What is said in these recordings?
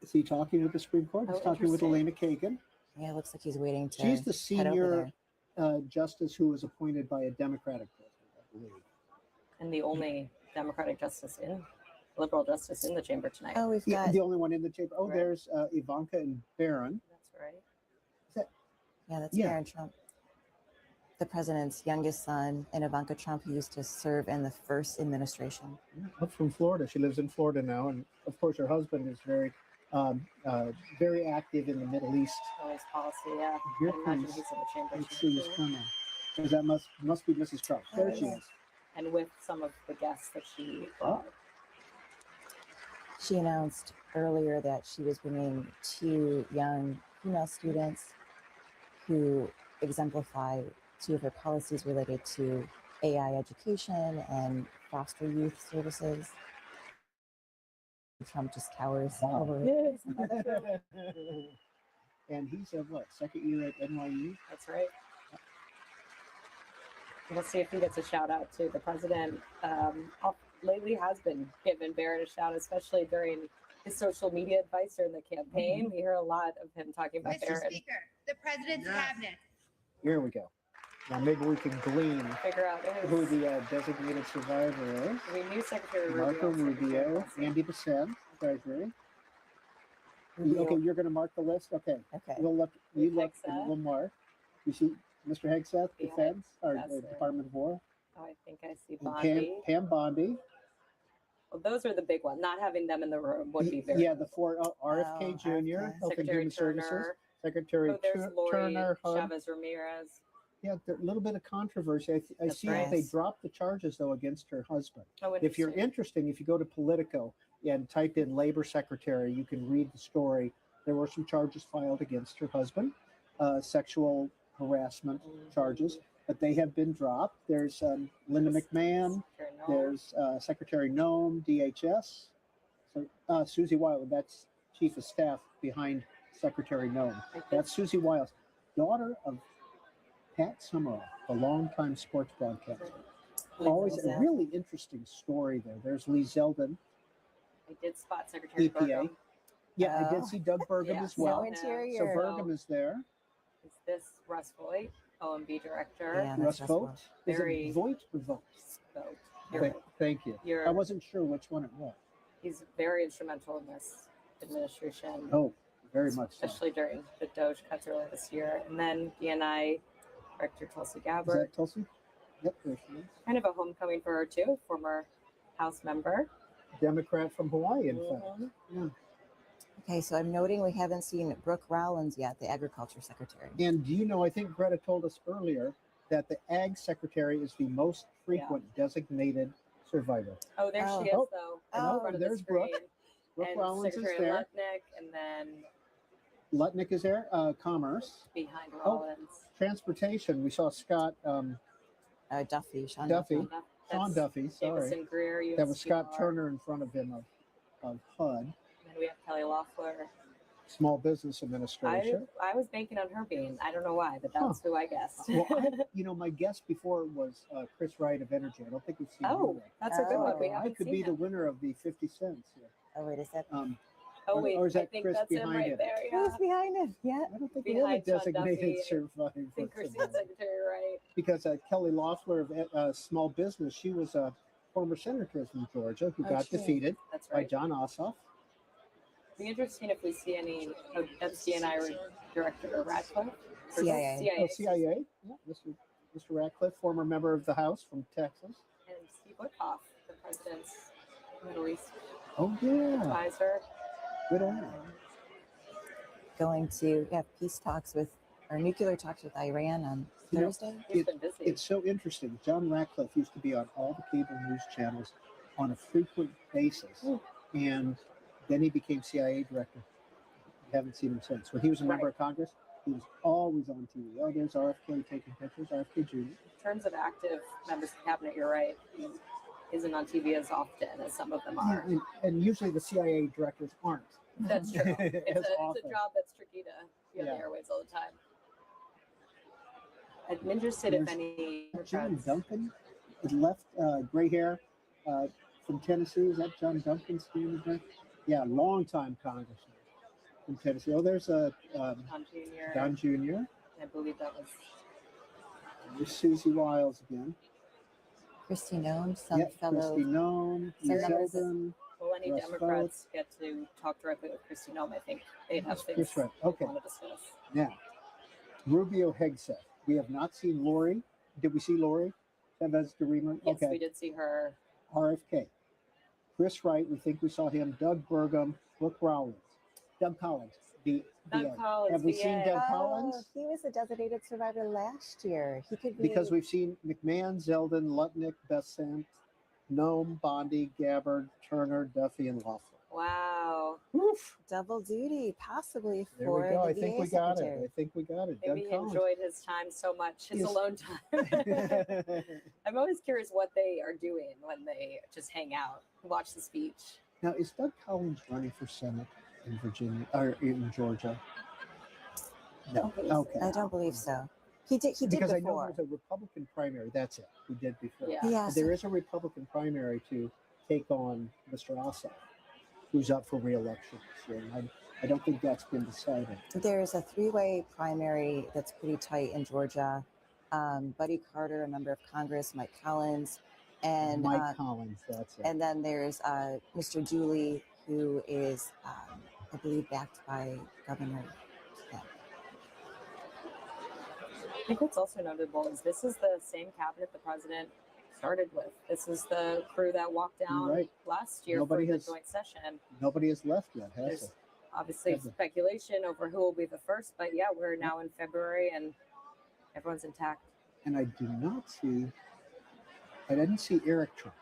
Is he talking with the Supreme Court? He's Oh, talking with interesting. Elena Kagan. Yeah, it looks like he's waiting to She's the head over senior there. justice who was appointed by a Democratic president, I believe. And the only Democratic liberal justice in the chamber tonight. Oh, we've Yeah, got the only one in the chamber. Oh, Right. there's Ivanka and Barron. That's right. that's Yeah. Barron Trump, the president's youngest son, and Ivanka Trump, who used to serve in the first administration. Up from Florida. She lives in Florida now, and of course, her husband is very active in the Middle East. Always policy, yeah. Here I imagine comes- he's in the chamber. Let's see who's coming. Because that must be Mrs. Trump. There she is. And with some of the guests that she brought. She announced earlier that she was bringing 2 young female students who exemplify 2 of her policies related to AI education and foster youth services. Trump just cowers Wow. over it. Yes. And he's a second year at NYU? That's right. We'll see if he gets a shout out to the president. Lately has been giving Barrett a shout, especially during his social media advice during the campaign. We hear a lot of him talking about Mr. Barrett. Speaker, the President's cabinet. Here we go. Now maybe we can glean Figure out who the designated survivor is. we knew Secretary Marco Rubio. Rubio, Andy Besant, Treasury. Okay, you're going to mark the list? Okay. Okay. We'll look, you look, Hegseth. and we'll mark. You see Mr. Hegseth, Yeah, Defense, or that's it. Department of War. Oh, I think I see And Bondi. Pam Bondi. Well, those are the big ones. Not having them in the room would be very. Yeah, the 4, RFK Oh, Jr., RFK. Health and Secretary Human Services. Turner. Secretary Oh, there's Lori Turner. HUD. Chavez Ramirez. Yeah, a little bit of controversy. I That's see that they right. dropped the charges, though, against her husband. Oh, If you're interesting. interested, if you go to Politico and type in labor secretary, you can read the story. There were some charges filed against her husband, sexual harassment charges, but they have been dropped. There's Linda McMahon. Secretary Noel. There's Secretary Noem, DHS. So Susie Wiles, that's Chief of Staff behind Secretary Noem. That's Susie Wiles, daughter of Pat Summerall, a longtime sports broadcaster. Always a Zeldin. really interesting story there. There's Lee Zeldin, I did spot Secretary EPA. Burgum. Yeah, I Oh. did see Doug Burgum Yeah, as so well. No in- So interior. Burgum is there. Is this Russ Voigt, OMB director? Yeah, Russ that's Vogt. Is Very- it Voigt or Vogt? Vogt. You're right. Thank you. You're- I wasn't sure which one it was. He's very instrumental in this administration, Oh, very much so. especially during the Doge cuts earlier this year. And then BNI Director Tulsi Is Gabbard, that Tulsi? Yep, there she is. kind of a homecoming for her too, former House member. Democrat from Hawaii, in fact. Mhm. Yeah. Okay, so I'm noting we haven't seen Brooke Rollins yet, the Agriculture Secretary. And do you know, I think Greta told us earlier that the Ag Secretary is the most frequent designated survivor. Oh, there Oh. she is, Oh. though. in Oh, front of there's the screen. Brooke. Brooke And Rollins Secretary is there. Lutnick, and then Lutnick is there. Commerce. behind Oh. Rollins. Transportation. We saw Scott Duffy, Sean Duffy. Duffy. Sean Duffy. Sorry. Davison Greer, That was Scott USTR. Turner in front of him of HUD, And then we have Kelly Loeffler. Small Business Administration. I was banking on her being. I don't know why, but that's who I guessed. Well, my guess before was Chris Wright of Energy. I don't think we've seen Oh, him yet. that's a good one. We Oh. I haven't could seen be the him. winner of the 50 cents here. Oh, wait, is that Oh wait, or is I that think Chris that's him behind right it? there. who's Yeah. behind him? Yeah. I don't think we have a Behind Sean designated Duffy, survivor. I think for Christine today. Secretary Wright. Because Kelly Loeffler of Small Business, she was a former senator from Georgia who Oh, got true. defeated That's by right. John Ossoff. Be interesting if we see any FCNI Director Radcliffe. Or CIA. Oh, CIA. Yeah, Mr. Ratcliffe, former member of the House from Texas. And Steve Witkoff, the president's Middle East Oh, yeah. advisor. Good on you. Going to have peace talks with, or nuclear talks with Iran on You know, Thursday. He's been busy. It's so interesting. John Ratcliffe used to be on all the cable news channels on a frequent basis. And then he became CIA director. Haven't seen him since. When he was a member Right. of Congress, he was always on TV. Oh, there's RFK taking pictures, RFK Jr. In terms of active members of the cabinet, you're right. He isn't on TV as often as some of them Yeah, are. and usually the CIA directors aren't. That's true. As It's a often. job that's tricky to be on the Yeah. airwaves all the time. I'm interested if There's any John Democrats- Duncan had left gray hair from Tennessee. Is that John Duncan standing there? Yeah, long time congressman. from Tennessee. Oh, there's a Don Jr. Don Jr. I believe that was There's Susie Wiles again. Christy Nome, some Yep, fellow. Christy Nome, some Lee members- Zeldin. well, any Russ Democrats get to talk directly with Kristi Noem. I think they'd have That's things right. they Okay. want to discuss. Now, Rubio Hegseth. We have not seen Lori. Did we see Lori? Chavez de Rima? Yes, Okay. we did see her. RFK. Chris Wright. We think we saw him. Doug Burgum. Brooke Rollins. Doug Collins. Doug VA. Collins. Have we seen VA. Doug Oh, Collins? he was a designated survivor last year. He could be Because we've seen McMahon, Zeldin, Lutnick, Bessent, Nome, Bondi, Gabbard, Turner, Duffy, and Loeffler. Wow. Oof. double duty, possibly There we for go. the I think VA we got secretary. it. I think we got it. Maybe he Doug Collins. enjoyed his time so much, his He's- alone time. I'm always curious what they are doing when they just hang out, watch the speech. Now, is Doug Collins running for Senate in Virginia or in Georgia? No. Okay. I don't believe so. He did. He did Because I know before. there's a Republican primary. That's it. He did before. Yeah. Yeah. But there is a Republican primary to take on Mr. Ossoff, who's up for re-election this year. And I don't think that's been decided. There's a three-way primary that's pretty tight in Georgia. Buddy Carter, a member of Congress, Mike Collins, and Mike Collins, that's it. and then there's Mr. Dooley, who is, I believe, backed by Governor Kemp. I think what's also notable is this is the same cabinet the president started with. This is the crew that walked down Right. last year Nobody for the has- joint session. Nobody has left yet, has There's it? obviously Has it? speculation over who will be the first, but yeah, we're now in February and everyone's intact. And I didn't see Eric Trump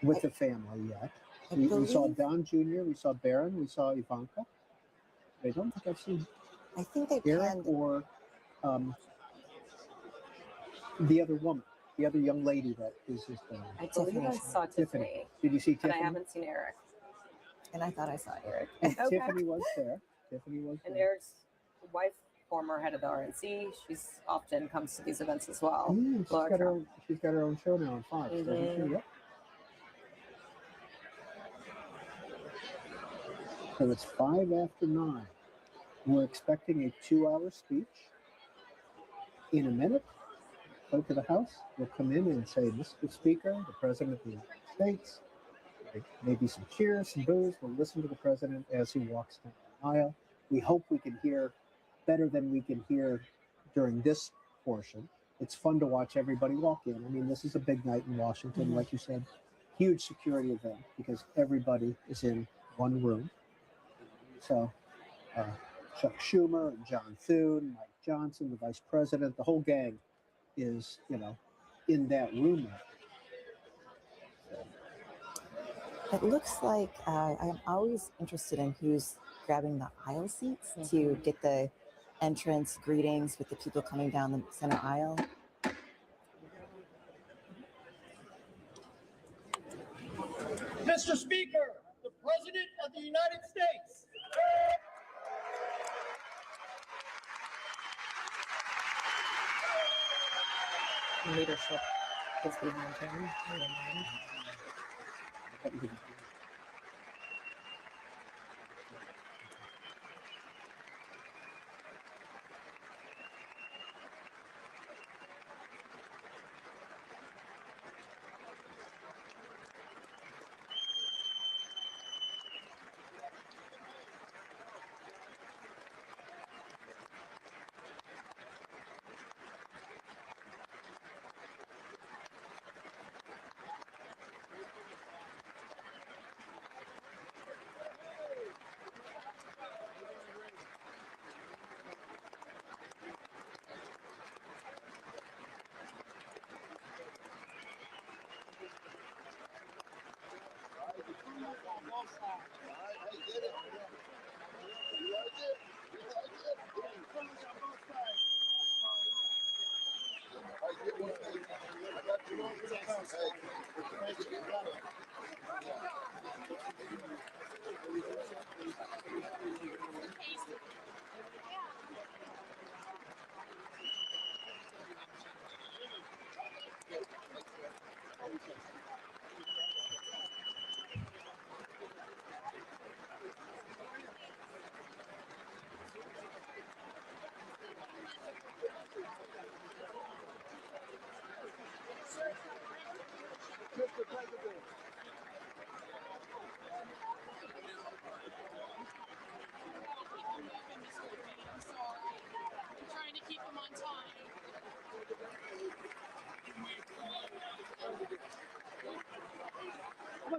with the family yet. I We saw believe- Don Jr., we saw Barron, we saw Ivanka. I don't think I've seen I think they Eric planned. or the other woman, the other young lady that is his family. I believe I Tiffany. saw Tiffany, Did you see but I Tiffany? haven't seen Eric. And I thought I saw Eric. And Okay. Tiffany was there. Tiffany was And there. Eric's wife, former head of the RNC, she's often comes to these events as well. Yeah, she's Laura got, her Trump. own, she's got her own show now on Fox, doesn't she? Mhm. Yep. So it's 5 after 9. We're expecting a 2-hour speech. In a minute, clerk of the House will come in and say, Mr. Speaker, the President of the United States. Maybe some cheers, some boos. We'll listen to the President as he walks down the aisle. We hope we can hear better than we can hear during this portion. It's fun to watch everybody walk in. I mean, this is a big night in Washington, Mhm. like you said, huge security event because everybody is in one room. So, Chuck Schumer and John Thune, Mike Johnson, the Vice President, the whole gang is, in that room now. It looks like I'm always interested in who's grabbing the aisle seats to get the entrance greetings with the people coming down the center aisle. Mr. Speaker, the President of the United States. Leadership is behind him.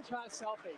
Someone try a selfie.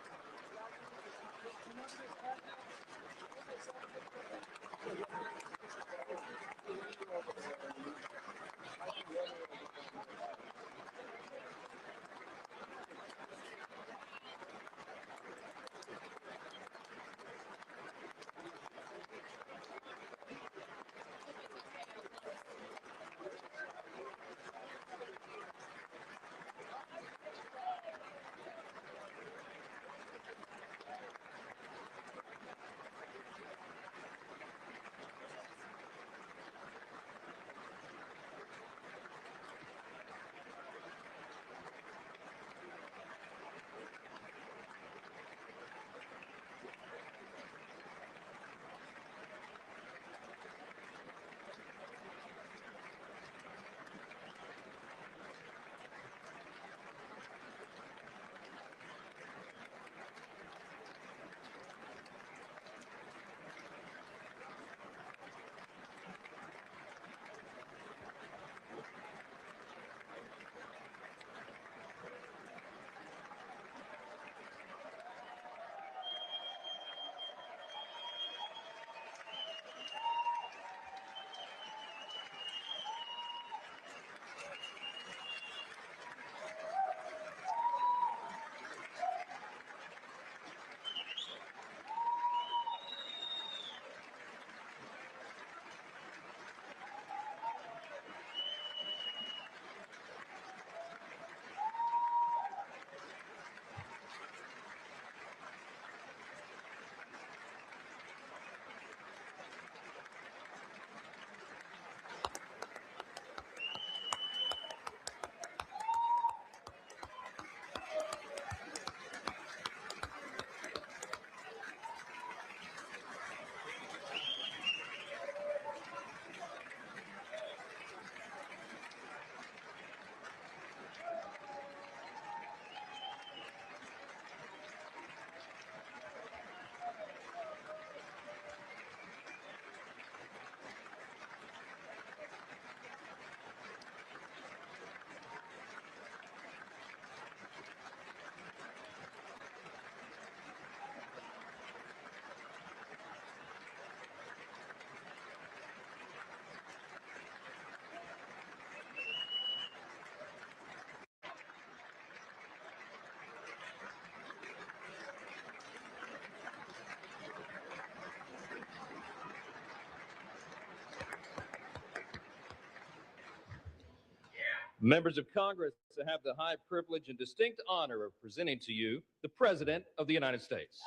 Members of Congress, I have the high privilege and distinct honor of presenting to you the President of the United States.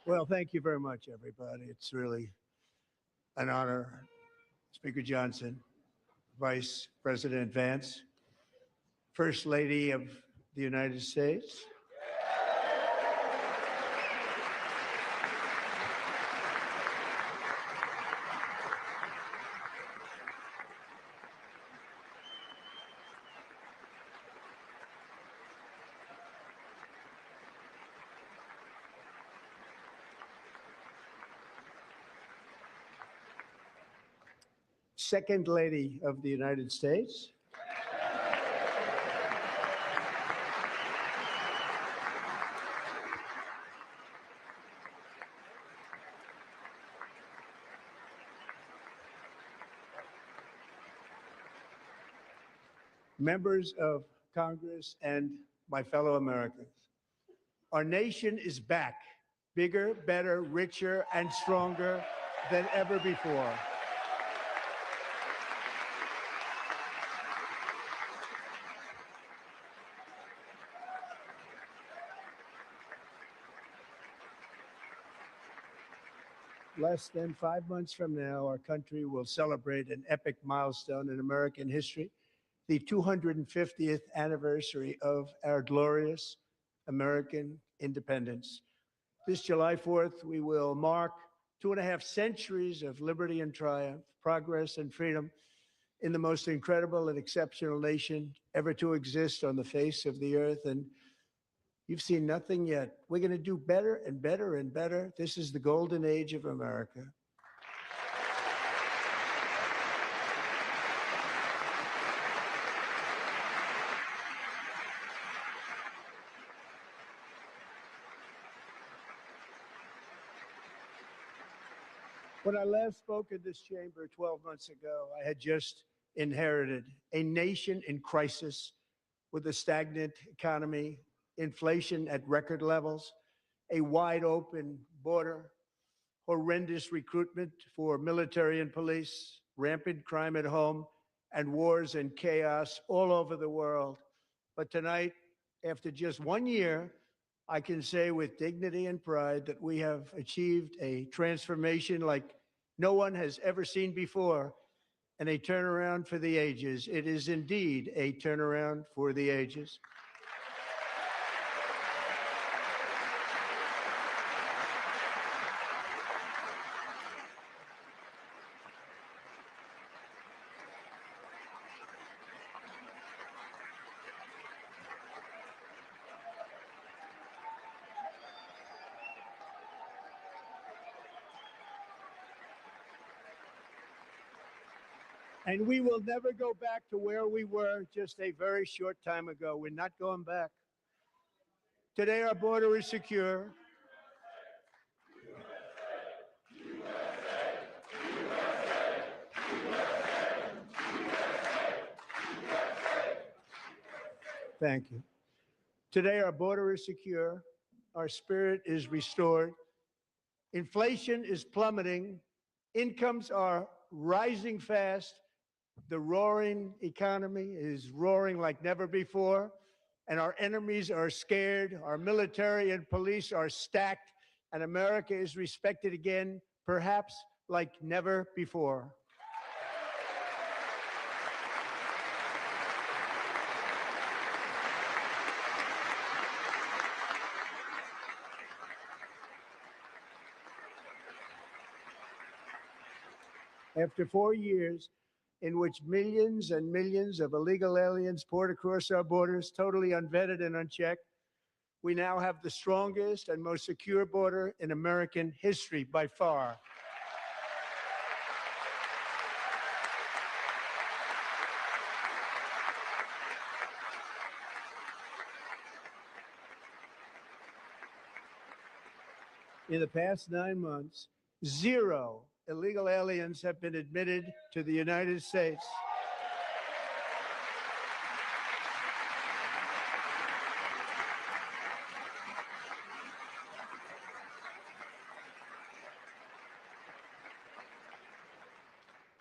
Well, thank you very much, everybody. It's really an honor. Speaker Johnson, Vice President Vance, First Lady of the United States. Second Lady of the United States. Members of Congress and my fellow Americans. Our nation is back, bigger, better, richer, and stronger than ever before. Less than 5 months from now, our country will celebrate an epic milestone in American history, the 250th anniversary of our glorious American independence. This July 4th, we will mark 2.5 centuries of liberty and triumph, progress and freedom in the most incredible and exceptional nation ever to exist on the face of the earth. And you've seen nothing yet. We're going to do better and better and better. This is the golden age of America. When I last spoke in this chamber 12 months ago, I had just inherited a nation in crisis with a stagnant economy, inflation at record levels, a wide open border, horrendous recruitment for military and police, rampant crime at home, and wars and chaos all over the world. But tonight, after just 1 year, I can say with dignity and pride that we have achieved a transformation like no one has ever seen before, and a turnaround for the ages. It is indeed a turnaround for the ages. And we will never go back to where we were just a very short time ago. We're not going back. Today, our border is secure. Thank you. Today, our border is secure. Our spirit is restored. Inflation is plummeting. Incomes are rising fast. The roaring economy is roaring like never before, and our enemies are scared. Our military and police are stacked, and America is respected again, perhaps like never before. After 4 years in which millions and millions of illegal aliens poured across our borders, totally unvetted and unchecked, we now have the strongest and most secure border in American history by far. In the past 9 months, 0 illegal aliens have been admitted to the United States.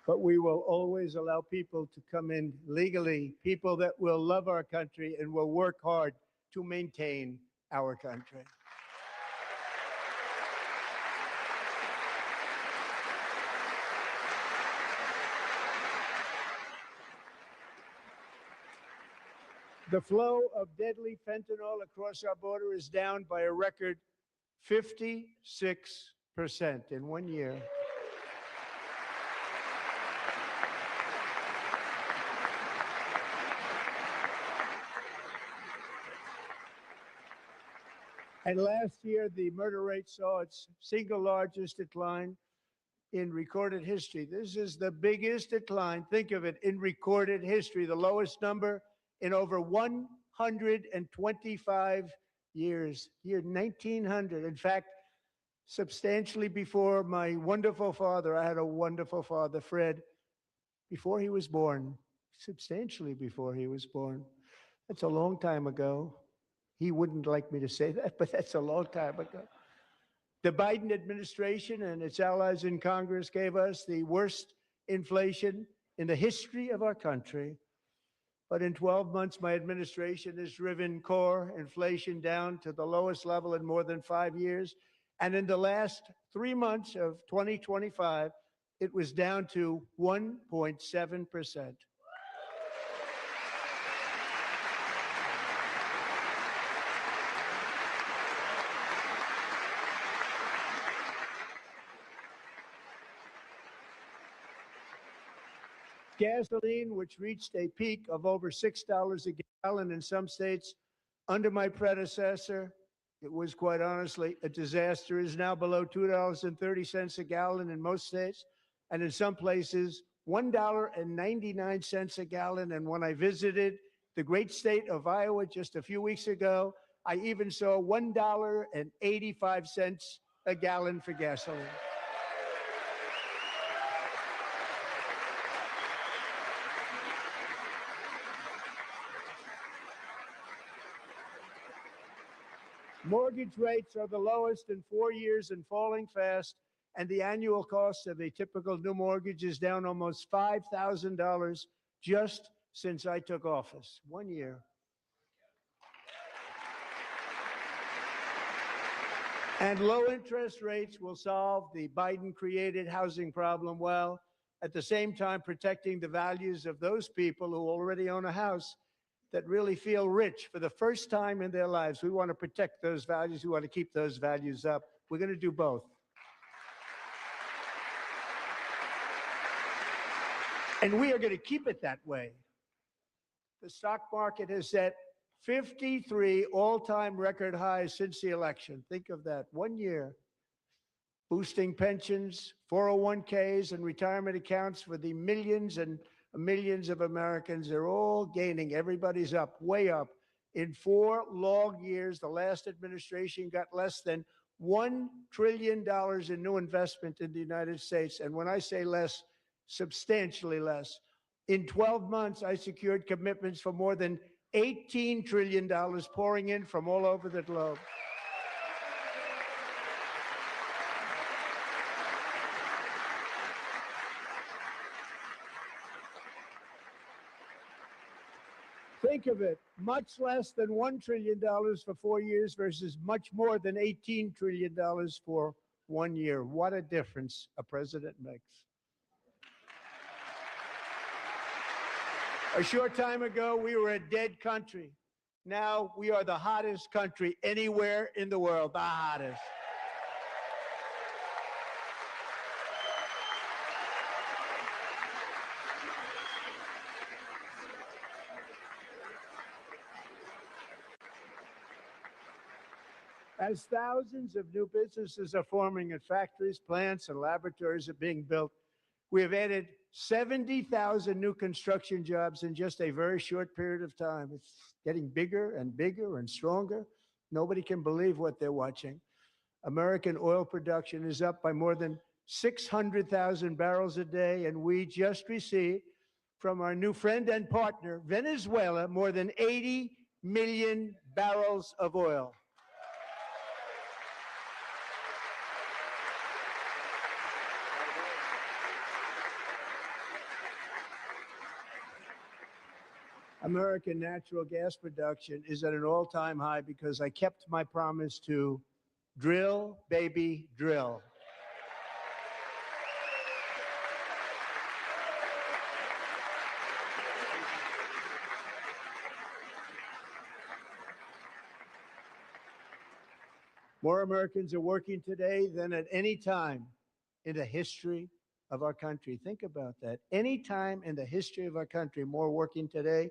But we will always allow people to come in legally, people that will love our country and will work hard to maintain our country. The flow of deadly fentanyl across our border is down by a record 56% in 1 year. And last year, the murder rate saw its single largest decline in recorded history. This is the biggest decline, think of it, in recorded history, the lowest number in over 125 years, year 1900. In fact, substantially before my wonderful father, I had a wonderful father, Fred, before he was born, substantially before he was born. That's a long time ago. He wouldn't like me to say that, but that's a long time ago. The Biden administration and its allies in Congress gave us the worst inflation in the history of our country. But in 12 months, my administration has driven core inflation down to the lowest level in more than 5 years. And in the last 3 months of 2025, it was down to 1.7%. Gasoline, which reached a peak of over $6 a gallon in some states under my predecessor, it was quite honestly a disaster, is now below $2.30 a gallon in most states, and in some places, $1.99 a gallon. And when I visited the great state of Iowa just a few weeks ago, I even saw $1.85 a gallon for gasoline. Mortgage rates are the lowest in 4 years and falling fast, and the annual cost of a typical new mortgage is down almost $5,000 just since I took office. 1 year. And low interest rates will solve the Biden-created housing problem well, at the same time protecting the values of those people who already own a house that really feel rich for the first time in their lives. We want to protect those values. We want to keep those values up. We're going to do both. And we are going to keep it that way. The stock market has set 53 all-time record highs since the election. Think of that, 1 year. Boosting pensions, 401ks, and retirement accounts for the millions and millions of Americans. They're all gaining. Everybody's up, way up. In 4 long years, the last administration got less than $1 trillion in new investment in the United States. And when I say less, substantially less. In 12 months, I secured commitments for more than $18 trillion pouring in from all over the globe. Think of it, much less than $1 trillion for 4 years versus much more than $18 trillion for 1 year. What a difference a president makes. A short time ago, we were a dead country. Now we are the hottest country anywhere in the world, the hottest. As thousands of new businesses are forming and factories, plants, and laboratories are being built, we have added 70,000 new construction jobs in just a very short period of time. It's getting bigger and bigger and stronger. Nobody can believe what they're watching. American oil production is up by more than 600,000 barrels a day, and we just received from our new friend and partner, Venezuela, more than 80 million barrels of oil. American natural gas production is at an all-time high because I kept my promise to drill, baby, drill. More Americans are working today than at any time in the history of our country. Think about that. Any time in the history of our country, more working today.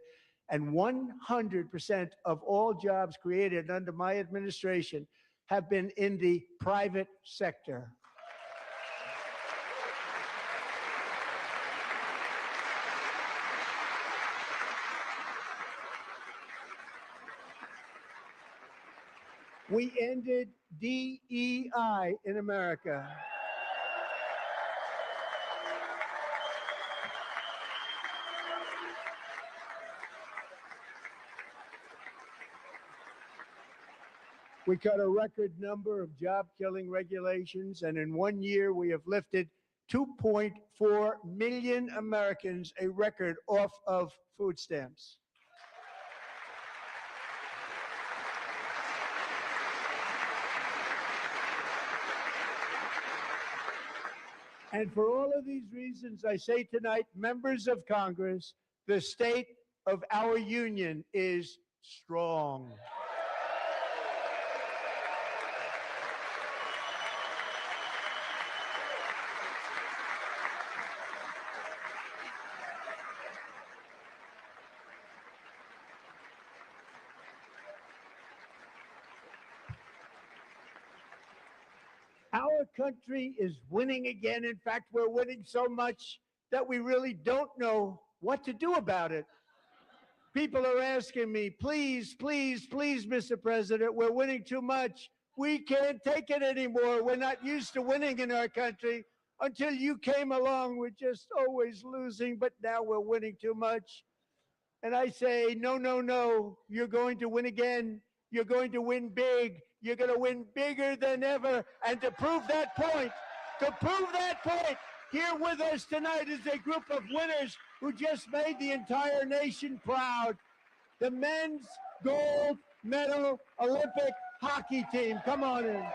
And 100% of all jobs created under my administration have been in the private sector. We ended DEI in America. We cut a record number of job-killing regulations, and in 1 year, we have lifted 2.4 million Americans, a record, off of food stamps. And for all of these reasons, I say tonight, members of Congress, the state of our union is strong. Our country is winning again. In fact, we're winning so much that we really don't know what to do about it. People are asking me, please, please, please, Mr. President, we're winning too much. We can't take it anymore. We're not used to winning in our country. Until you came along, we're just always losing, but now we're winning too much. And I say, no, no, no, you're going to win again. You're going to win big. You're going to win bigger than ever. And to prove that point, here with us tonight is a group of winners who just made the entire nation proud. The men's gold medal Olympic hockey team. Come on in.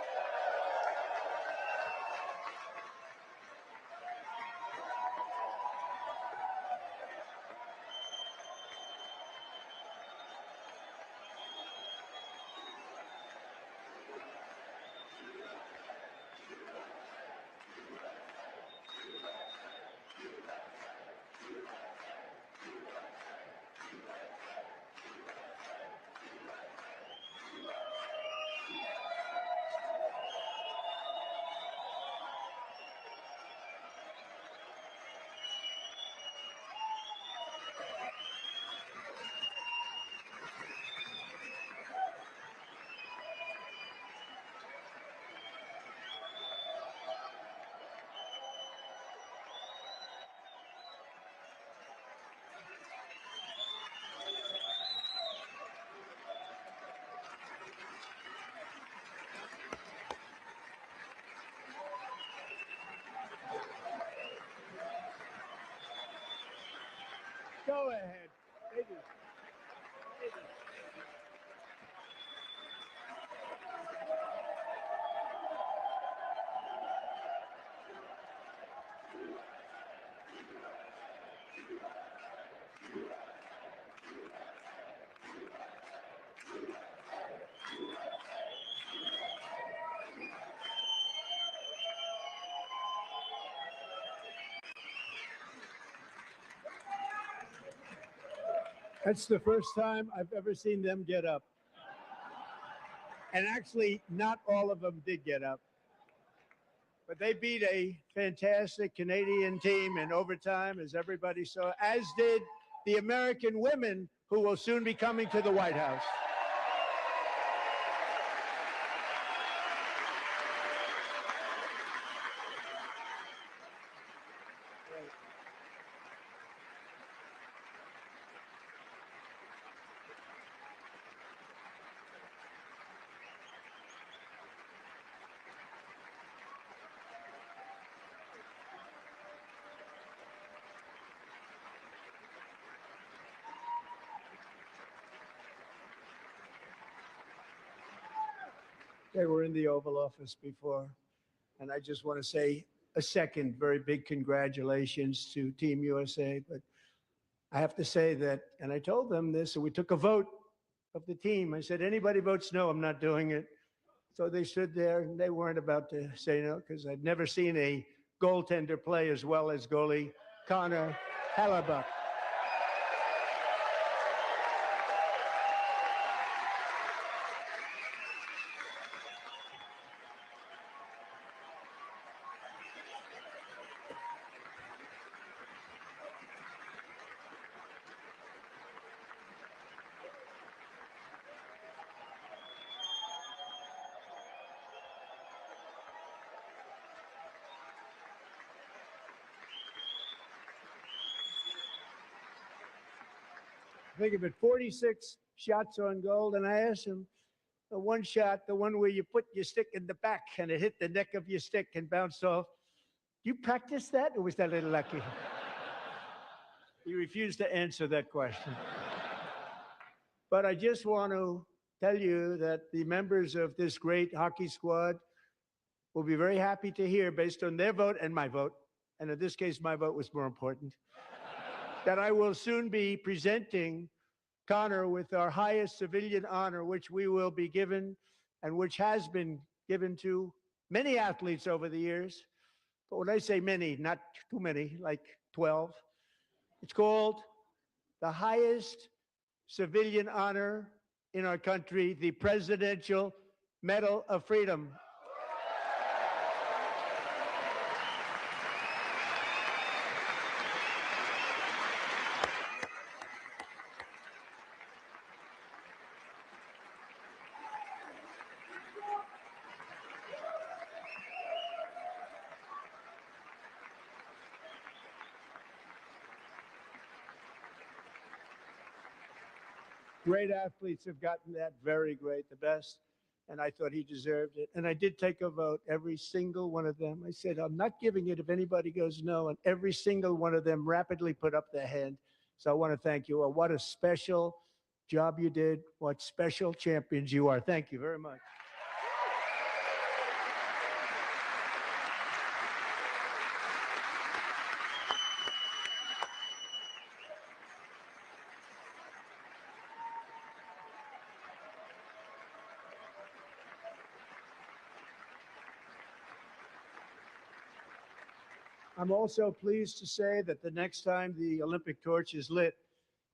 Go ahead. Ladies. That's the first time I've ever seen them get up. And actually, not all of them did get up. But they beat a fantastic Canadian team in overtime, as everybody saw, as did the American women who will soon be coming to the White House. They were in the Oval Office before. And I just want to say a second very big congratulations to Team USA. But I have to say that, and I told them this, and we took a vote of the team. I said, anybody votes no, I'm not doing it. So they stood there and they weren't about to say no, because I'd never seen a goaltender play as well as goalie Connor Hellebuyck. Think of it, 46 shots on goal. And I asked him, the one shot, the one where you put your stick in the back and it hit the neck of your stick and bounced off. You practice that, or was that a little lucky? He refused to answer that question. But I just want to tell you that the members of this great hockey squad will be very happy to hear, based on their vote and my vote, and in this case, my vote was more important, that I will soon be presenting Connor with our highest civilian honor, which we will be given and which has been given to many athletes over the years. But when I say many, not too many, like 12, it's called the highest civilian honor in our country, the Presidential Medal of Freedom. Great athletes have gotten that, very great, the best. And I thought he deserved it. And I did take a vote, every single one of them. I said, I'm not giving it if anybody goes no. And every single one of them rapidly put up their hand. So I want to thank you. What a special job you did. What special champions you are. Thank you very much. I'm also pleased to say that the next time the Olympic torch is lit,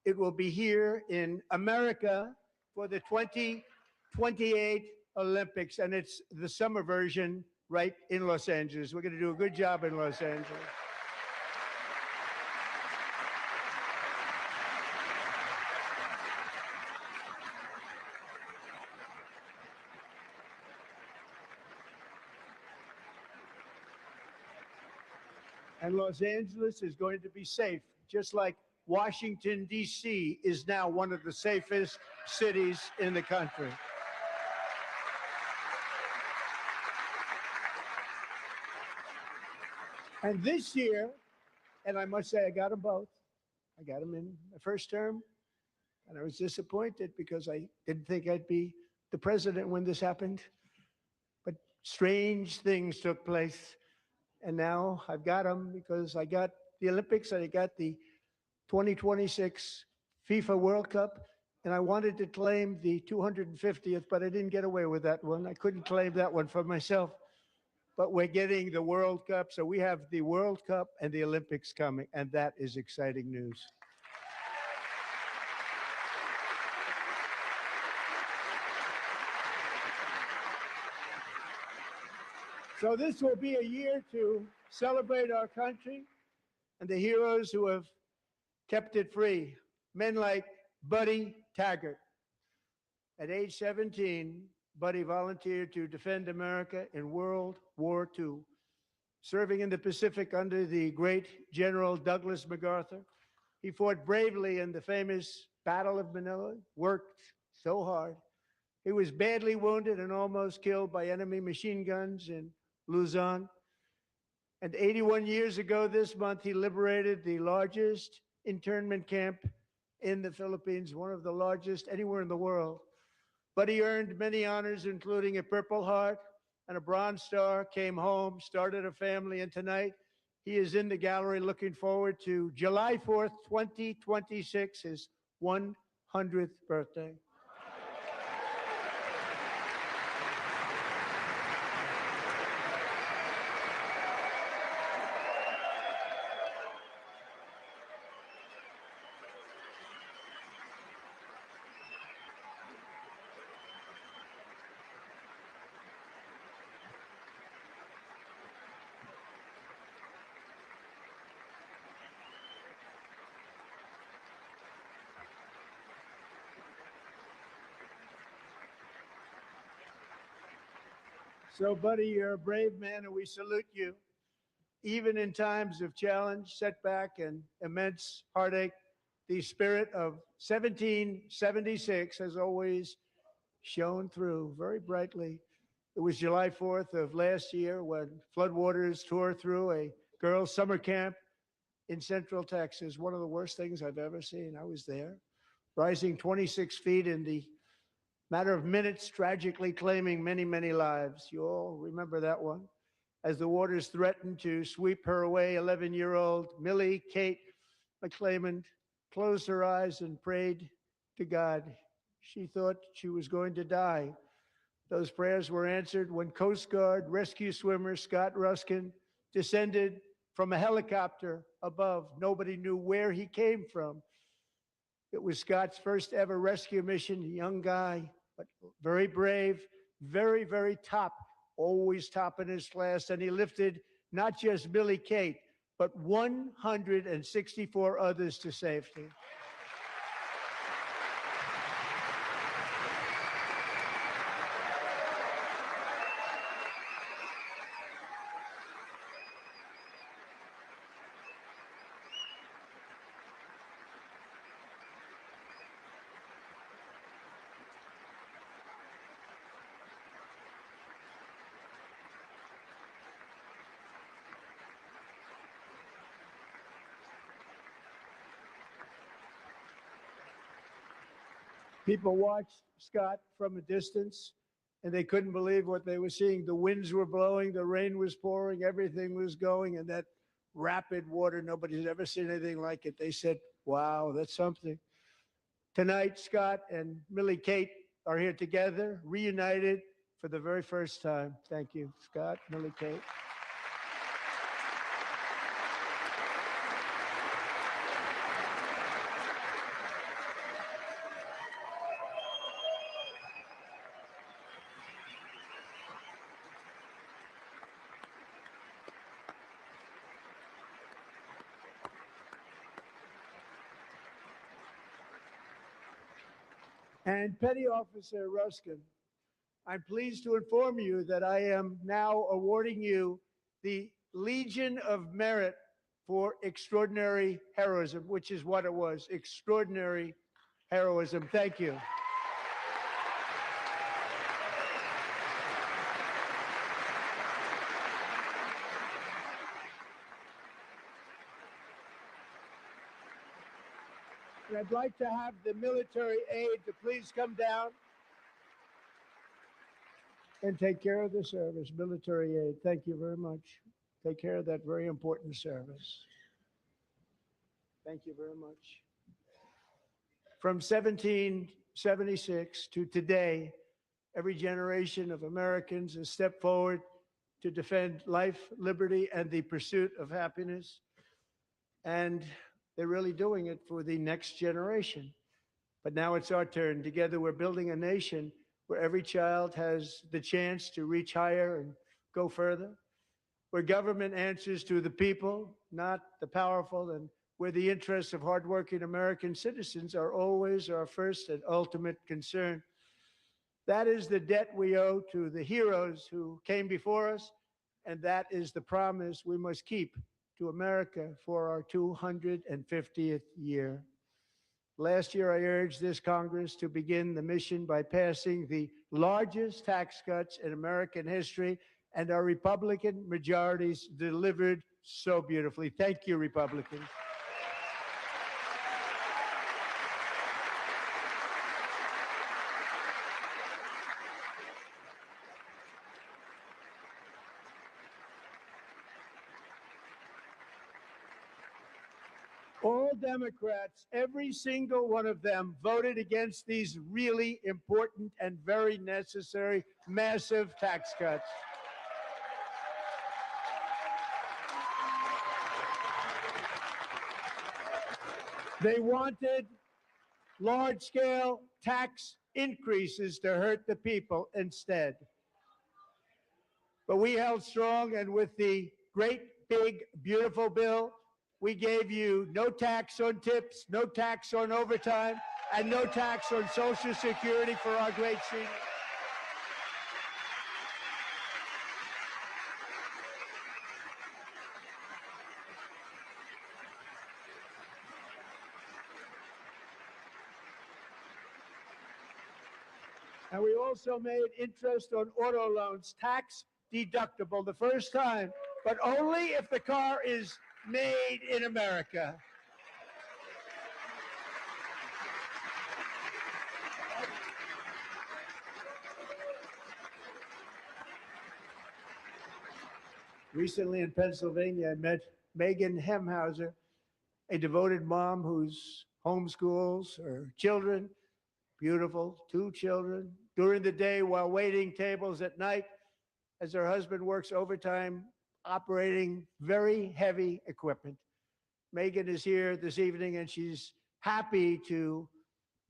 it will be here in America for the 2028 Olympics. And it's the summer version right in Los Angeles. We're going to do a good job in Los Angeles. And Los Angeles is going to be safe, just like Washington, D.C. is now one of the safest cities in the country. And this year, and I must say I got them both. I got them in the first term, and I was disappointed because I didn't think I'd be the president when this happened. But strange things took place. And now I've got them because I got the Olympics and I got the 2026 FIFA World Cup. And I wanted to claim the 250th, but I didn't get away with that one. I couldn't claim that one for myself. But we're getting the World Cup. So we have the World Cup and the Olympics coming. And that is exciting news. So this will be a year to celebrate our country and the heroes who have kept it free. Men like Buddy Taggart. At age 17, Buddy volunteered to defend America in World War II, serving in the Pacific under the great General Douglas MacArthur. He fought bravely in the famous Battle of Manila, worked so hard. He was badly wounded and almost killed by enemy machine guns in Luzon. And 81 years ago this month, he liberated the largest internment camp in the Philippines, one of the largest anywhere in the world. But he earned many honors, including a Purple Heart and a Bronze Star, came home, started a family, and tonight he is in the gallery looking forward to July 4th, 2026, his 100th birthday. So, Buddy, you're a brave man, and we salute you. Even in times of challenge, setback, and immense heartache, the spirit of 1776 has always shone through very brightly. It was July 4th of last year when floodwaters tore through a girls' summer camp in Central Texas, one of the worst things I've ever seen. I was there, rising 26 feet in the matter of minutes, tragically claiming many, many lives. You all remember that one. As the waters threatened to sweep her away, 11-year-old Millie Kate McClelland closed her eyes and prayed to God. She thought she was going to die. Those prayers were answered when Coast Guard rescue swimmer Scott Ruskin descended from a helicopter above. Nobody knew where he came from. It was Scott's first ever rescue mission, a young guy, but very brave, very, very top, always top in his class. And he lifted not just Millie Kate, but 164 others to safety. People watched Scott from a distance and they couldn't believe what they were seeing. The winds were blowing, the rain was pouring, everything was going, and that rapid water, nobody's ever seen anything like it. They said, wow, that's something. Tonight, Scott and Millie Kate are here together, reunited for the very first time. Thank you, Scott, Millie Kate. And Petty Officer Ruskin, I'm pleased to inform you that I am now awarding you the Legion of Merit for extraordinary heroism, which is what it was, extraordinary heroism. Thank you. And I'd like to have the military aide to please come down and take care of the service. Military aid, thank you very much. Take care of that very important service. Thank you very much. From 1776 to today, every generation of Americans has stepped forward to defend life, liberty, and the pursuit of happiness. And they're really doing it for the next generation. But now it's our turn. Together, we're building a nation where every child has the chance to reach higher and go further, where government answers to the people, not the powerful, and where the interests of hardworking American citizens are always our first and ultimate concern. That is the debt we owe to the heroes who came before us, and that is the promise we must keep to America for our 250th year. Last year, I urged this Congress to begin the mission by passing the largest tax cuts in American history, and our Republican majorities delivered so beautifully. Thank you, Republicans. All Democrats, every single one of them, voted against these really important and very necessary massive tax cuts. They wanted large-scale tax increases to hurt the people instead. But we held strong, and with the great, big, beautiful bill, we gave you no tax on tips, no tax on overtime, and no tax on Social Security for our great seniors. And we also made interest on auto loans tax deductible the first time, but only if the car is made in America. Recently in Pennsylvania, I met Megan Hemhauser, a devoted mom who's homeschools her children, beautiful, 2 children, during the day while waiting tables at night as her husband works overtime operating very heavy equipment. Megan is here this evening and she's happy to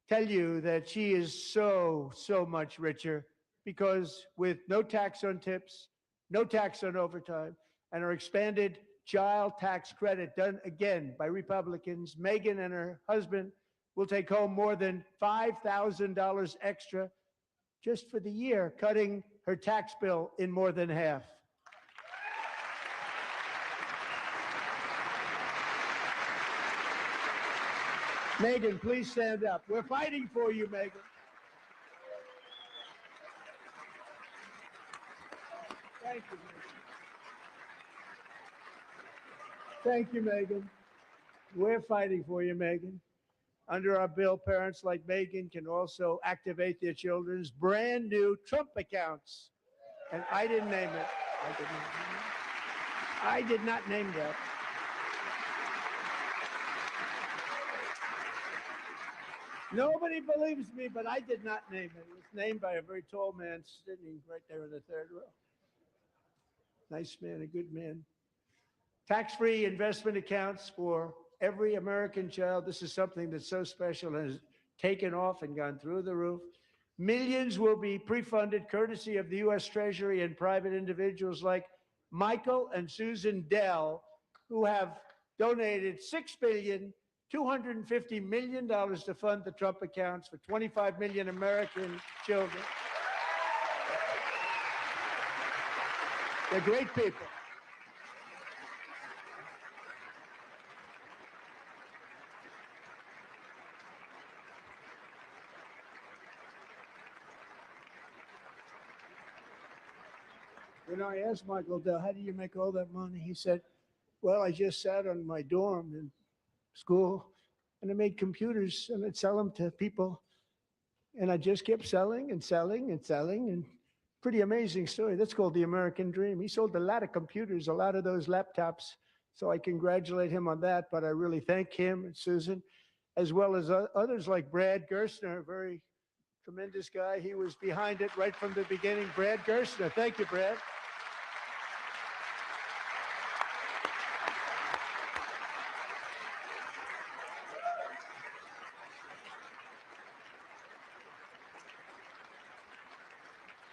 tell you that she is so much richer because with no tax on tips, no tax on overtime, and her expanded child tax credit done again by Republicans, Megan and her husband will take home more than $5,000 extra just for the year, cutting her tax bill in more than half. Megan, please stand up. We're fighting for you, Megan. Thank you, Megan. Thank you, Megan. We're fighting for you, Megan. Under our bill, parents like Megan can also activate their children's brand new Trump accounts. And I didn't name it. I did not name that. Nobody believes me, but I did not name it. It was named by a very tall man sitting right there in the third row. Nice man, a good man. Tax-free investment accounts for every American child. This is something that's so special and has taken off and gone through the roof. Millions will be pre-funded courtesy of the U.S. Treasury and private individuals like Michael and Susan Dell, who have donated $6.25 billion to fund the Trump accounts for 25 million American children. They're great people. You know, I asked Michael Dell, how do you make all that money? He said, well, I just sat on my dorm in school and I made computers and I'd sell them to people. And I just kept selling and selling and selling. And pretty amazing story. That's called the American dream. He sold a lot of computers, a lot of those laptops. So I congratulate him on that. But I really thank him and Susan, as well as others like Brad Gerstner, a very tremendous guy. He was behind it right from the beginning. Brad Gerstner. Thank you, Brad.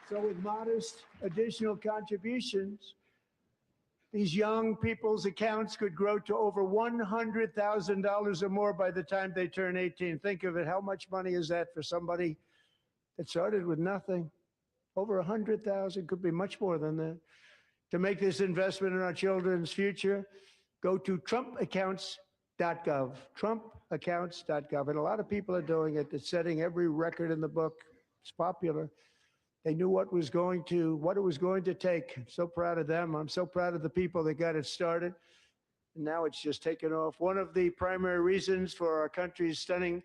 So with modest additional contributions, these young people's accounts could grow to over $100,000 or more by the time they turn 18. Think of it. How much money is that for somebody that started with nothing? Over 100,000, could be much more than that. To make this investment in our children's future, go to trumpaccounts.gov, trumpaccounts.gov. And a lot of people are doing it. It's setting every record in the book. It's popular. They knew what it was going to take. I'm so proud of them. I'm so proud of the people that got it started. And now it's just taken off. One of the primary reasons for our country's stunning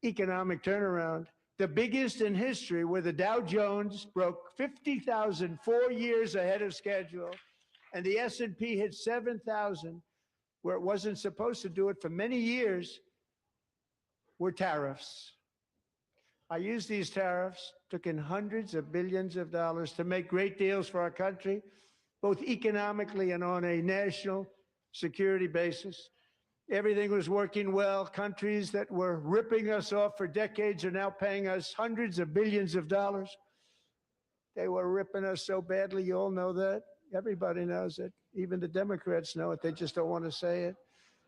economic turnaround, the biggest in history, where the Dow Jones broke 50,000 4 years ahead of schedule, and the S&P hit 7,000, where it wasn't supposed to do it for many years, were tariffs. I used these tariffs, took in hundreds of billions of dollars to make great deals for our country, both economically and on a national security basis. Everything was working well. Countries that were ripping us off for decades are now paying us hundreds of billions of dollars. They were ripping us so badly, you all know that. Everybody knows it. Even the Democrats know it. They just don't want to say it.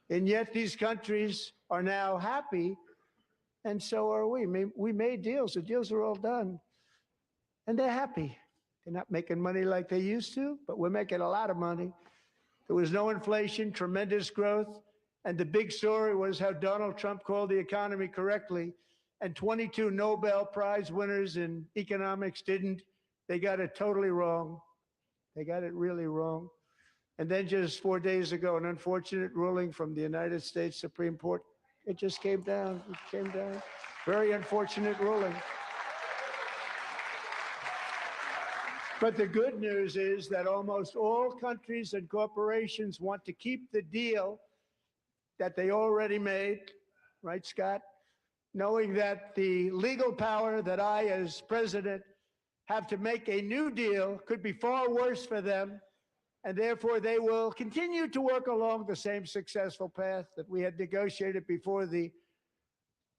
And yet these countries are now happy, and so are we. We made deals. The deals are all done. And they're happy. They're not making money like they used to, but we're making a lot of money. There was no inflation, tremendous growth. And the big story was how Donald Trump called the economy correctly, and 22 Nobel Prize winners in economics didn't. They got it totally wrong. They got it really wrong. And then just 4 days ago, an unfortunate ruling from the United States Supreme Court. It just came down. It came down. Very unfortunate ruling. But the good news is that almost all countries and corporations want to keep the deal that they already made, right, Scott? Knowing that the legal power that I, as president, have to make a new deal could be far worse for them, and therefore they will continue to work along the same successful path that we had negotiated before the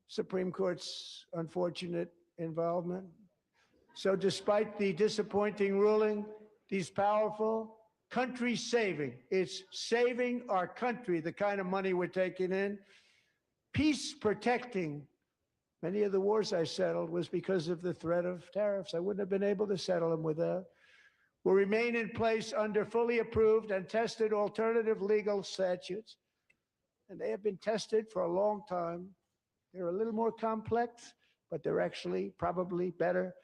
Supreme Court's unfortunate involvement. So despite the disappointing ruling, these powerful countries saving, it's saving our country, the kind of money we're taking in, peace protecting. Many of the wars I settled was because of the threat of tariffs. I wouldn't have been able to settle them without. Will remain in place under fully approved and tested alternative legal statutes. And they have been tested for a long time. They're a little more complex, but they're actually probably better,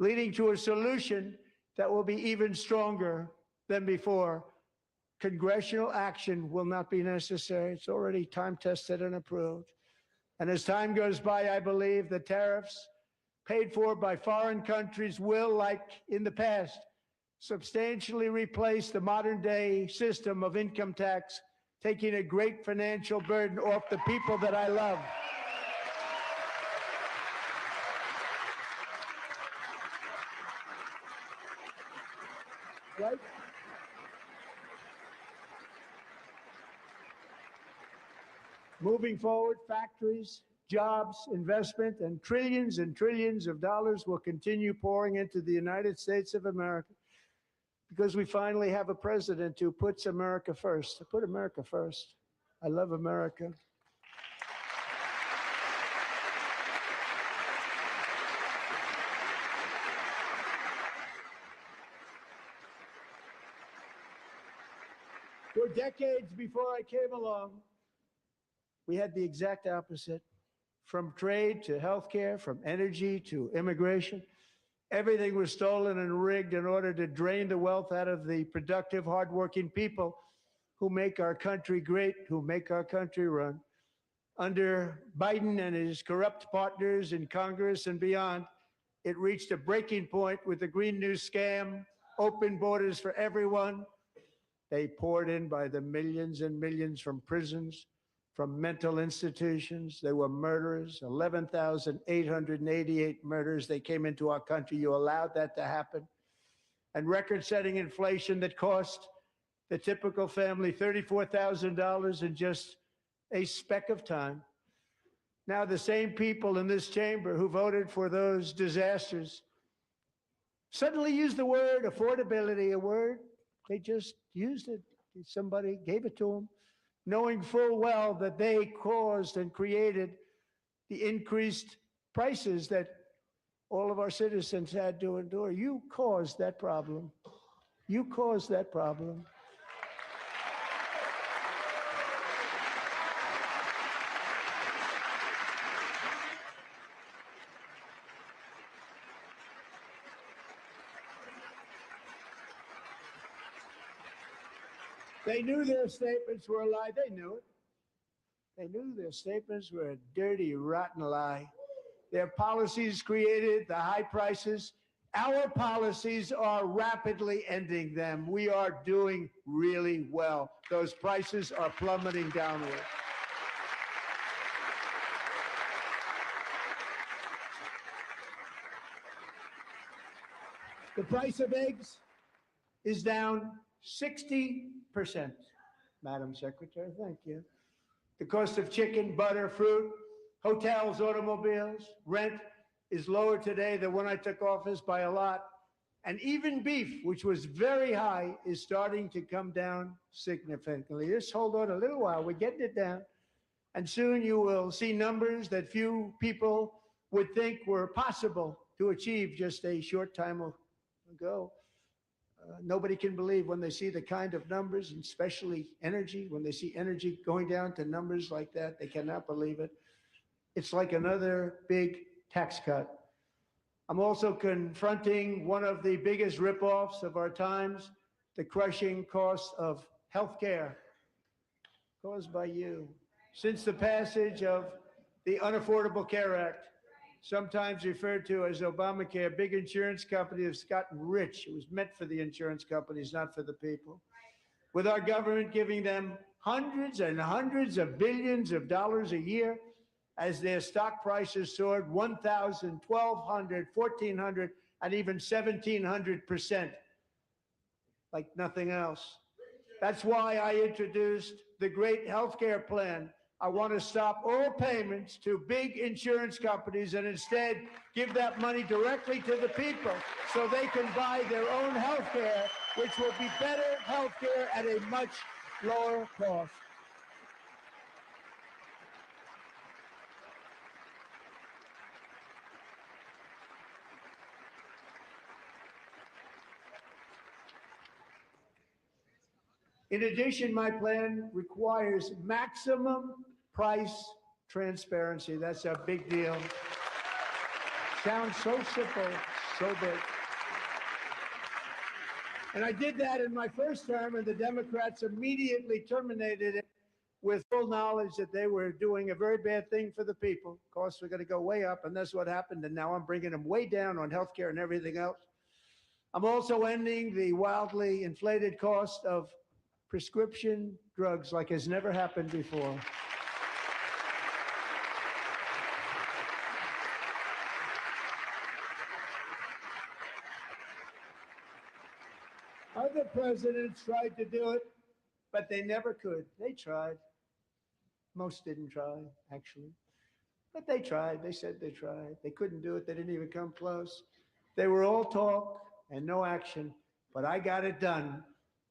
leading to a solution that will be even stronger than before. Congressional action will not be necessary. It's already time tested and approved. And as time goes by, I believe the tariffs paid for by foreign countries will, like in the past, substantially replace the modern day system of income tax, taking a great financial burden off the people that I love. Right? Moving forward, factories, jobs, investment, and trillions of dollars will continue pouring into the United States of America because we finally have a president who puts America first. Put America first. I love America. For decades before I came along, we had the exact opposite. From trade to healthcare, from energy to immigration, everything was stolen and rigged in order to drain the wealth out of the productive, hardworking people who make our country great, who make our country run. Under Biden and his corrupt partners in Congress and beyond, it reached a breaking point with the Green New Scam, open borders for everyone. They poured in by the millions and millions from prisons, from mental institutions. They were murderers, 11,888 murders. They came into our country. You allowed that to happen. And record-setting inflation that cost the typical family $34,000 in just a speck of time. Now the same people in this chamber who voted for those disasters suddenly used the word affordability, a word, they just used it. Somebody gave it to them, knowing full well that they caused and created the increased prices that all of our citizens had to endure. You caused that problem. You caused that problem. They knew their statements were a lie. They knew it. They knew their statements were a dirty, rotten lie. Their policies created the high prices. Our policies are rapidly ending them. We are doing really well. Those prices are plummeting downward. The price of eggs is down 60%, Madam Secretary, thank you. The cost of chicken, butter, fruit, hotels, automobiles, rent is lower today than when I took office by a lot. And even beef, which was very high, is starting to come down significantly. Just hold on a little while, we're getting it down. And soon you will see numbers that few people would think were possible to achieve just a short time ago. Nobody can believe when they see the kind of numbers, and especially energy, when they see energy going down to numbers like that, they cannot believe it. It's like another big tax cut. I'm also confronting one of the biggest ripoffs of our times, the crushing cost of healthcare caused by you. Since the passage of the Unaffordable Care Act, sometimes referred to as Obamacare, big insurance companies have gotten rich. It was meant for the insurance companies, not for the people. With our government giving them hundreds and hundreds of billions of dollars a year as their stock prices soared 1,000, 1,200, 1,400, and even 1,700%, like nothing else. That's why I introduced the great healthcare plan. I want to stop all payments to big insurance companies and instead give that money directly to the people so they can buy their own health care, which will be better health care at a much lower cost. In addition, my plan requires maximum price transparency. That's a big deal. Sounds so simple, so big. And I did that in my first term, and the Democrats immediately terminated it with full knowledge that they were doing a very bad thing for the people. Costs were going to go way up, and that's what happened. And now I'm bringing them way down on healthcare and everything else. I'm also ending the wildly inflated cost of prescription drugs like has never happened before. Other presidents tried to do it, but they never could. They tried. Most didn't try, actually. But they tried. They said they tried. They couldn't do it. They didn't even come close. They were all talk and no action. But I got it done.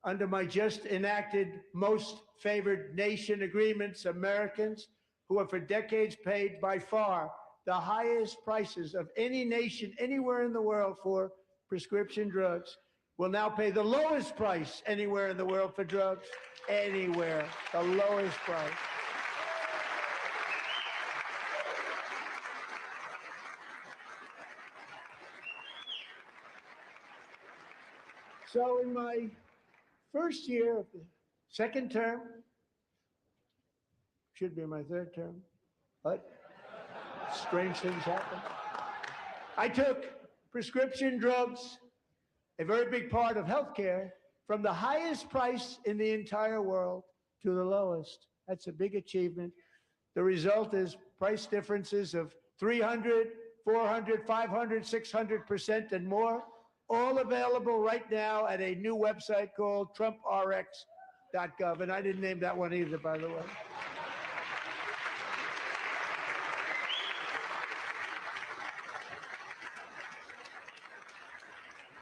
Under my just enacted most favored nation agreements, Americans who have for decades paid by far the highest prices of any nation anywhere in the world for prescription drugs will now pay the lowest price anywhere in the world for drugs. Anywhere. The lowest price. So in my first year of the second term, should be my third term, but strange things happen. I took prescription drugs, a very big part of healthcare, from the highest price in the entire world to the lowest. That's a big achievement. The result is price differences of 300, 400, 500, 600% and more, all available right now at a new website called TrumpRx.gov. And I didn't name that one either, by the way.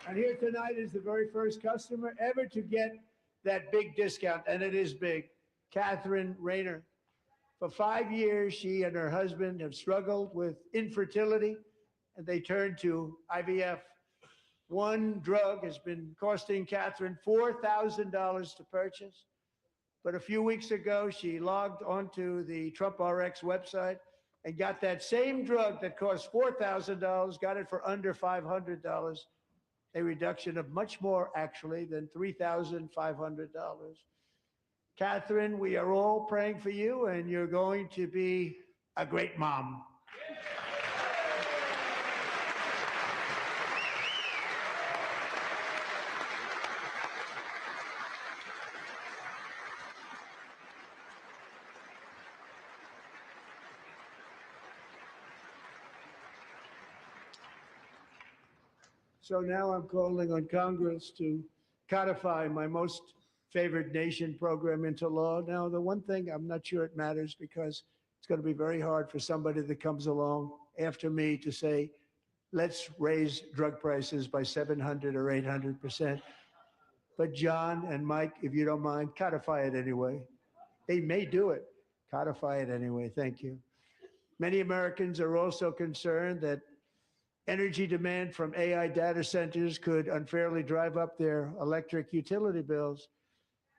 And here tonight is the very first customer ever to get that big discount, and it is big, Catherine Rayner. For 5 years, she and her husband have struggled with infertility, and they turned to IVF. One drug has been costing Catherine $4,000 to purchase. But a few weeks ago, she logged onto the TrumpRx website and got that same drug that cost $4,000, got it for under $500, a reduction of much more, actually, than $3,500. Catherine, we are all praying for you, and you're going to be a great mom. So now I'm calling on Congress to codify my most favored nation program into law. Now, the one thing I'm not sure it matters because it's going to be very hard for somebody that comes along after me to say, let's raise drug prices by 700 or 800%. But John and Mike, if you don't mind, codify it anyway. They may do it. Codify it anyway. Thank you. Many Americans are also concerned that energy demand from AI data centers could unfairly drive up their electric utility bills.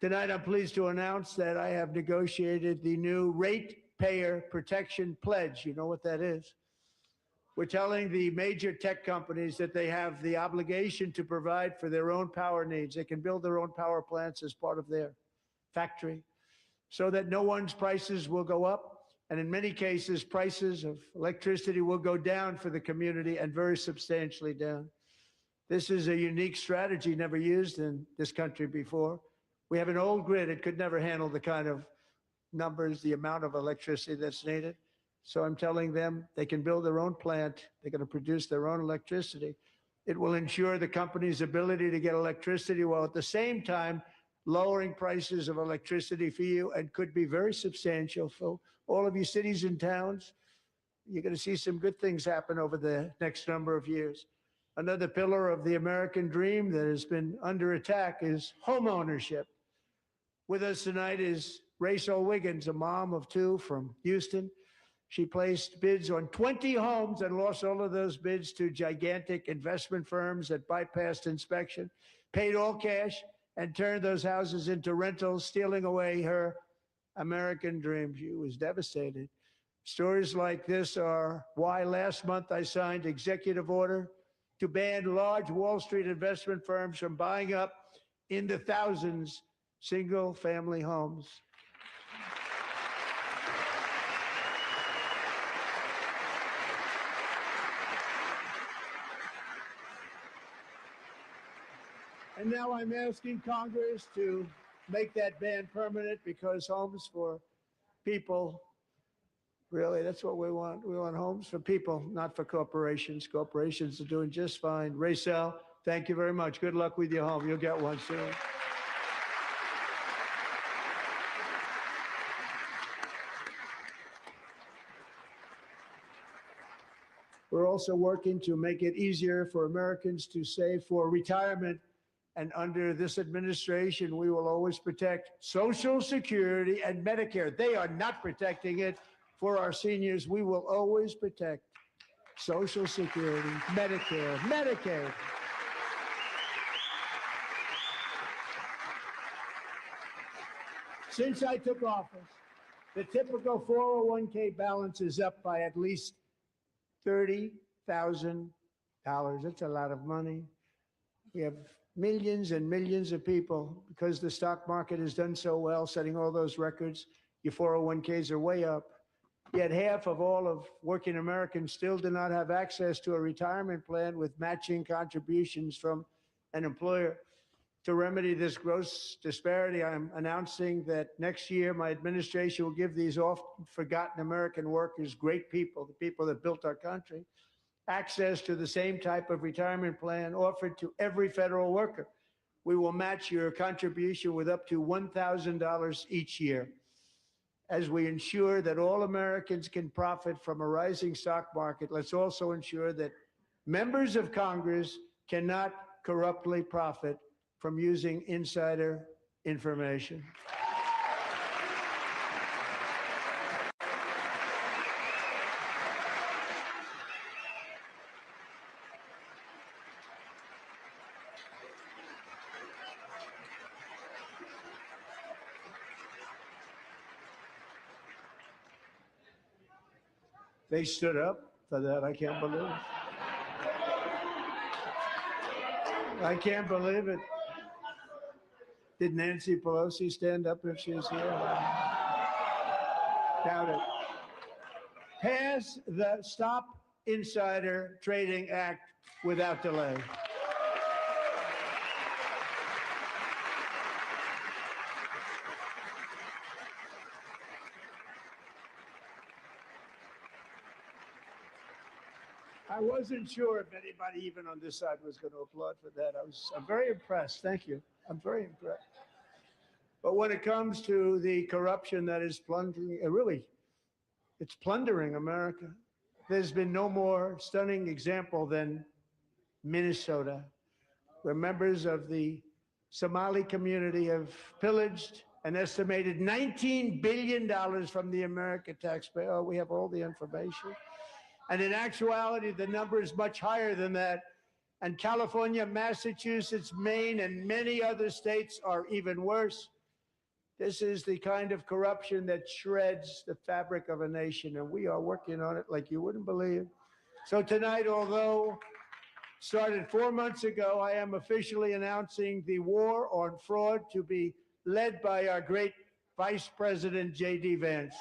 Tonight, I'm pleased to announce that I have negotiated the new Ratepayer Protection Pledge. You know what that is? We're telling the major tech companies that they have the obligation to provide for their own power needs. They can build their own power plants as part of their factory so that no one's prices will go up. And in many cases, prices of electricity will go down for the community and very substantially down. This is a unique strategy never used in this country before. We have an old grid. It could never handle the kind of numbers, the amount of electricity that's needed. So I'm telling them they can build their own plant. They're going to produce their own electricity. It will ensure the company's ability to get electricity while at the same time lowering prices of electricity for you, and could be very substantial for all of you cities and towns. You're going to see some good things happen over the next number of years. Another pillar of the American dream that has been under attack is home ownership. With us tonight is Rachel Wiggins, a mom of two from Houston. She placed bids on 20 homes and lost all of those bids to gigantic investment firms that bypassed inspection, paid all cash, and turned those houses into rentals, stealing away her American dream. She was devastated. Stories like this are why last month I signed executive order to ban large Wall Street investment firms from buying up in the thousands single-family homes. And now I'm asking Congress to make that ban permanent because homes for people, really, that's what we want. We want homes for people, not for corporations. Corporations are doing just fine. Raysel, thank you very much. Good luck with your home. You'll get one soon. We're also working to make it easier for Americans to save for retirement. And under this administration, we will always protect Social Security and Medicare. They are not protecting it for our seniors. We will always protect Social Security, Medicare, Medicaid. Since I took office, the typical 401k balance is up by at least $30,000. That's a lot of money. We have millions and millions of people, because the stock market has done so well, setting all those records. Your 401ks are way up. Yet half of all of working Americans still do not have access to a retirement plan with matching contributions from an employer. To remedy this gross disparity, I'm announcing that next year my administration will give these often forgotten American workers, great people, the people that built our country, access to the same type of retirement plan offered to every federal worker. We will match your contribution with up to $1,000 each year. As we ensure that all Americans can profit from a rising stock market, let's also ensure that members of Congress cannot corruptly profit from using insider information. They stood up for that. I can't believe it. I can't believe it. Did Nancy Pelosi stand up if she was here? Doubt it. Pass the Stop Insider Trading Act without delay. I wasn't sure if anybody even on this side was going to applaud for that. I'm very impressed. Thank you. I'm very impressed. But when it comes to the corruption that is plundering, it's plundering America. There's been no more stunning example than Minnesota, where members of the Somali community have pillaged an estimated $19 billion from the American taxpayer. Oh, we have all the information. And in actuality, the number is much higher than that. And California, Massachusetts, Maine, and many other states are even worse. This is the kind of corruption that shreds the fabric of a nation, and we are working on it like you wouldn't believe. So tonight, although started 4 months ago, I am officially announcing the war on fraud to be led by our great Vice President, J.D. Vance.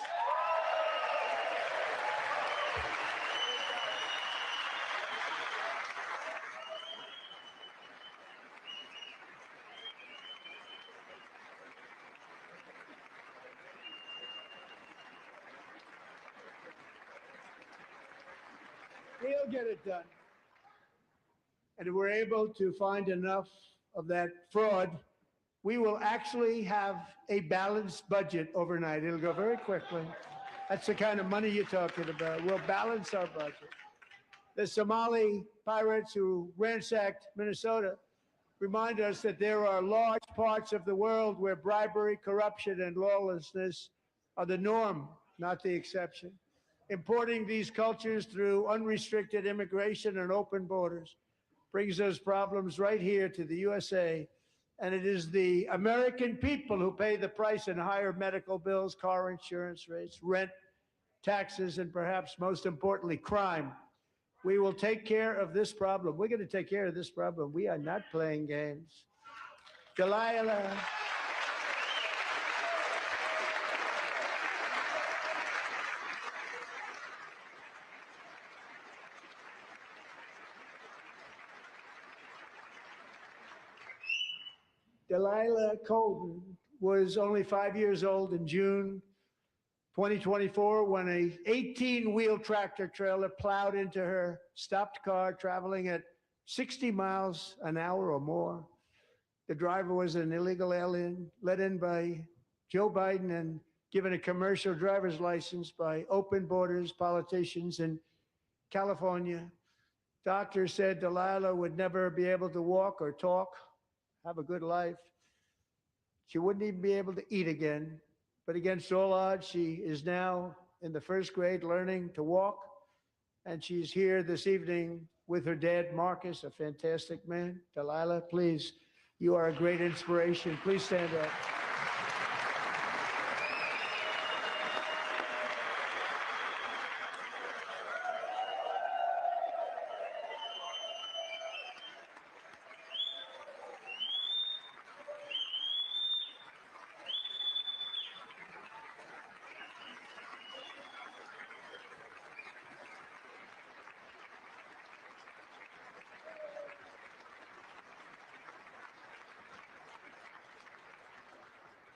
He'll get it done. And if we're able to find enough of that fraud, we will actually have a balanced budget overnight. It'll go very quickly. That's the kind of money you're talking about. We'll balance our budget. The Somali pirates who ransacked Minnesota remind us that there are large parts of the world where bribery, corruption, and lawlessness are the norm, not the exception. Importing these cultures through unrestricted immigration and open borders brings those problems right here to the USA. And it is the American people who pay the price in higher medical bills, car insurance rates, rent, taxes, and perhaps most importantly, crime. We will take care of this problem. We're going to take care of this problem. We are not playing games. Delilah. Delilah Colden was only 5 years old in June 2024 when a 18-wheel tractor trailer plowed into her stopped car traveling at 60 miles an hour or more. The driver was an illegal alien let in by Joe Biden and given a commercial driver's license by open borders politicians in California. Doctors said Delilah would never be able to walk or talk, have a good life. She wouldn't even be able to eat again. But against all odds, she is now in the first grade learning to walk. And she's here this evening with her dad, Marcus, a fantastic man. Delilah, please, you are a great inspiration. Please stand up.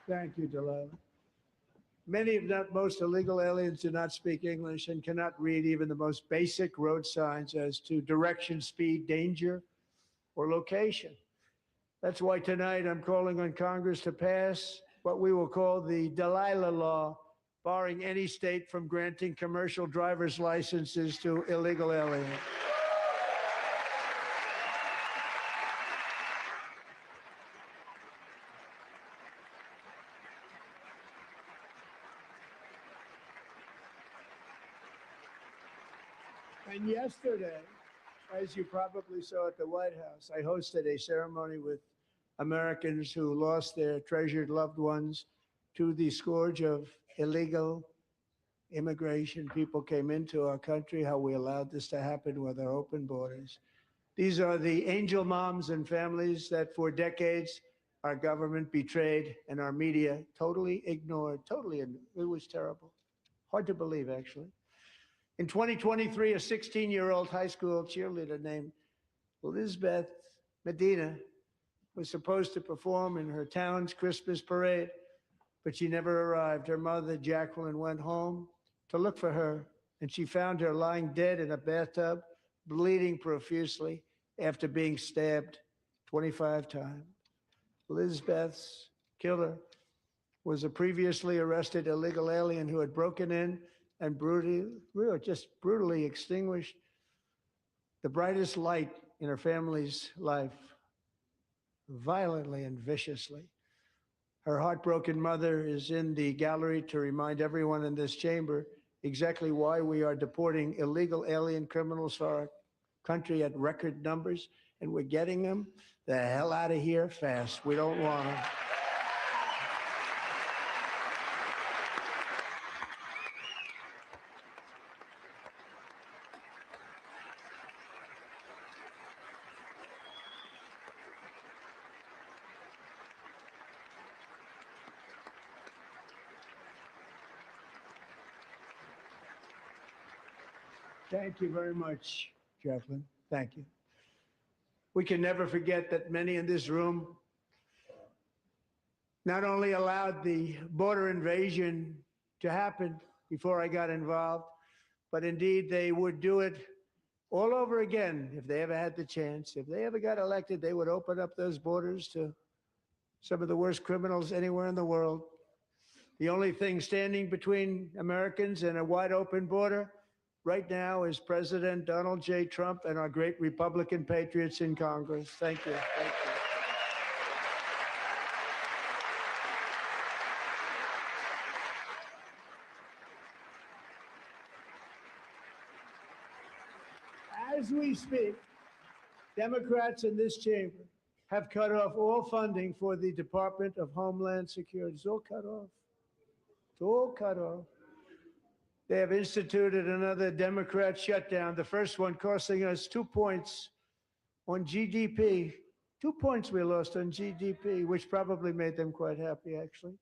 Thank you, Delilah. Many, if not most, illegal aliens do not speak English and cannot read even the most basic road signs as to direction, speed, danger, or location. That's why tonight I'm calling on Congress to pass what we will call the Delilah Law, barring any state from granting commercial driver's licenses to illegal aliens. And yesterday, as you probably saw at the White House, I hosted a ceremony with Americans who lost their treasured loved ones to the scourge of illegal immigration. People came into our country, how we allowed this to happen with our open borders. These are the angel moms and families that for decades our government betrayed and our media totally ignored. It was terrible. Hard to believe, actually. In 2023, a 16-year-old high school cheerleader named Elizabeth Medina was supposed to perform in her town's Christmas parade, but she never arrived. Her mother, Jacqueline, went home to look for her, and she found her lying dead in a bathtub, bleeding profusely after being stabbed 25 times. Elizabeth's killer was a previously arrested illegal alien who had broken in and brutally extinguished the brightest light in her family's life, violently and viciously. Her heartbroken mother is in the gallery to remind everyone in this chamber exactly why we are deporting illegal alien criminals to our country at record numbers, and we're getting them the hell out of here fast. We don't want them. Thank you very much, Jacqueline. Thank you. We can never forget that many in this room not only allowed the border invasion to happen before I got involved, but indeed they would do it all over again if they ever had the chance. If they ever got elected, they would open up those borders to some of the worst criminals anywhere in the world. The only thing standing between Americans and a wide open border right now is President Donald J. Trump and our great Republican patriots in Congress. Thank you. Thank you. As we speak, Democrats in this chamber have cut off all funding for the Department of Homeland Security. It's all cut off. It's all cut off. They have instituted another Democrat shutdown, the first one costing us 2 points on GDP. 2 points we lost on GDP, which probably made them quite happy, actually.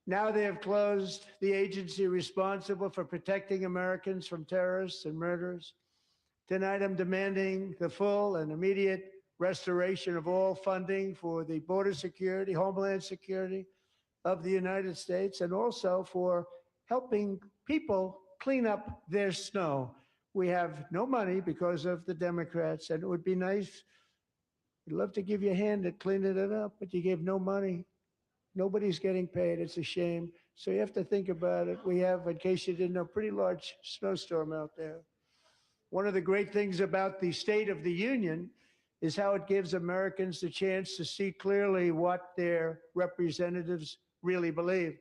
Now they have closed the agency responsible for protecting Americans from terrorists and murderers. Tonight I'm demanding the full and immediate restoration of all funding for the border security, homeland security of the United States, and also for helping people clean up their snow. We have no money because of the Democrats, and it would be nice. We'd love to give you a hand at cleaning it up, but you gave no money. Nobody's getting paid. It's a shame. So you have to think about it. We have, in case you didn't know, a pretty large snowstorm out there. One of the great things about the State of the Union is how it gives Americans the chance to see clearly what their representatives really believe.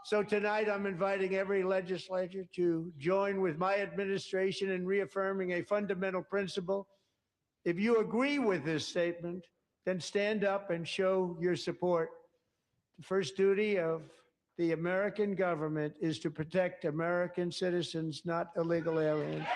So tonight, I'm inviting every legislator to join with my administration in reaffirming a fundamental principle. If you agree with this statement, then stand up and show your support. The first duty of the American government is to protect American citizens, not illegal aliens.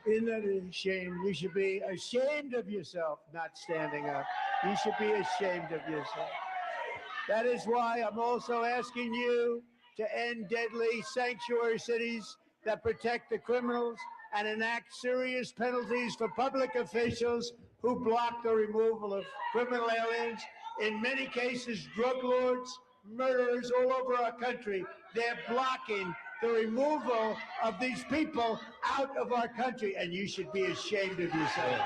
Isn't that a shame? You should be ashamed of yourself not standing up. You should be ashamed of yourself. That is why I'm also asking you to end deadly sanctuary cities that protect the criminals and enact serious penalties for public officials who block the removal of criminal aliens. In many cases, drug lords, murderers all over our country, they're blocking the removal of these people out of our country, and you should be ashamed of yourself.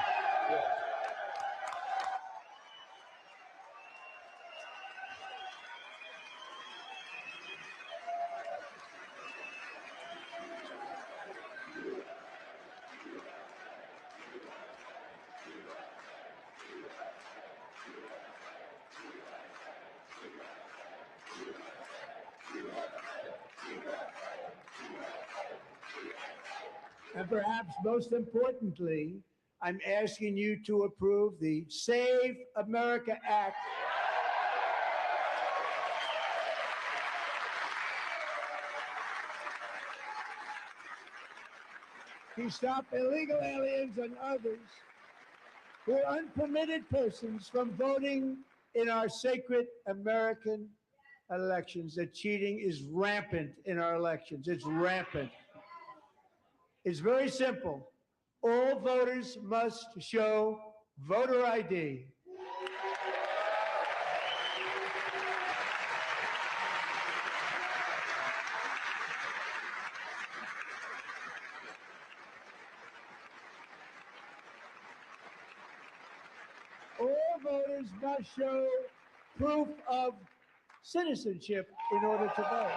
And perhaps most importantly, I'm asking you to approve the Save America Act. To stop illegal aliens and others who are unpermitted persons from voting in our sacred American elections. The cheating is rampant in our elections. It's rampant. It's very simple. All voters must show voter ID. All voters must show proof of citizenship in order to vote.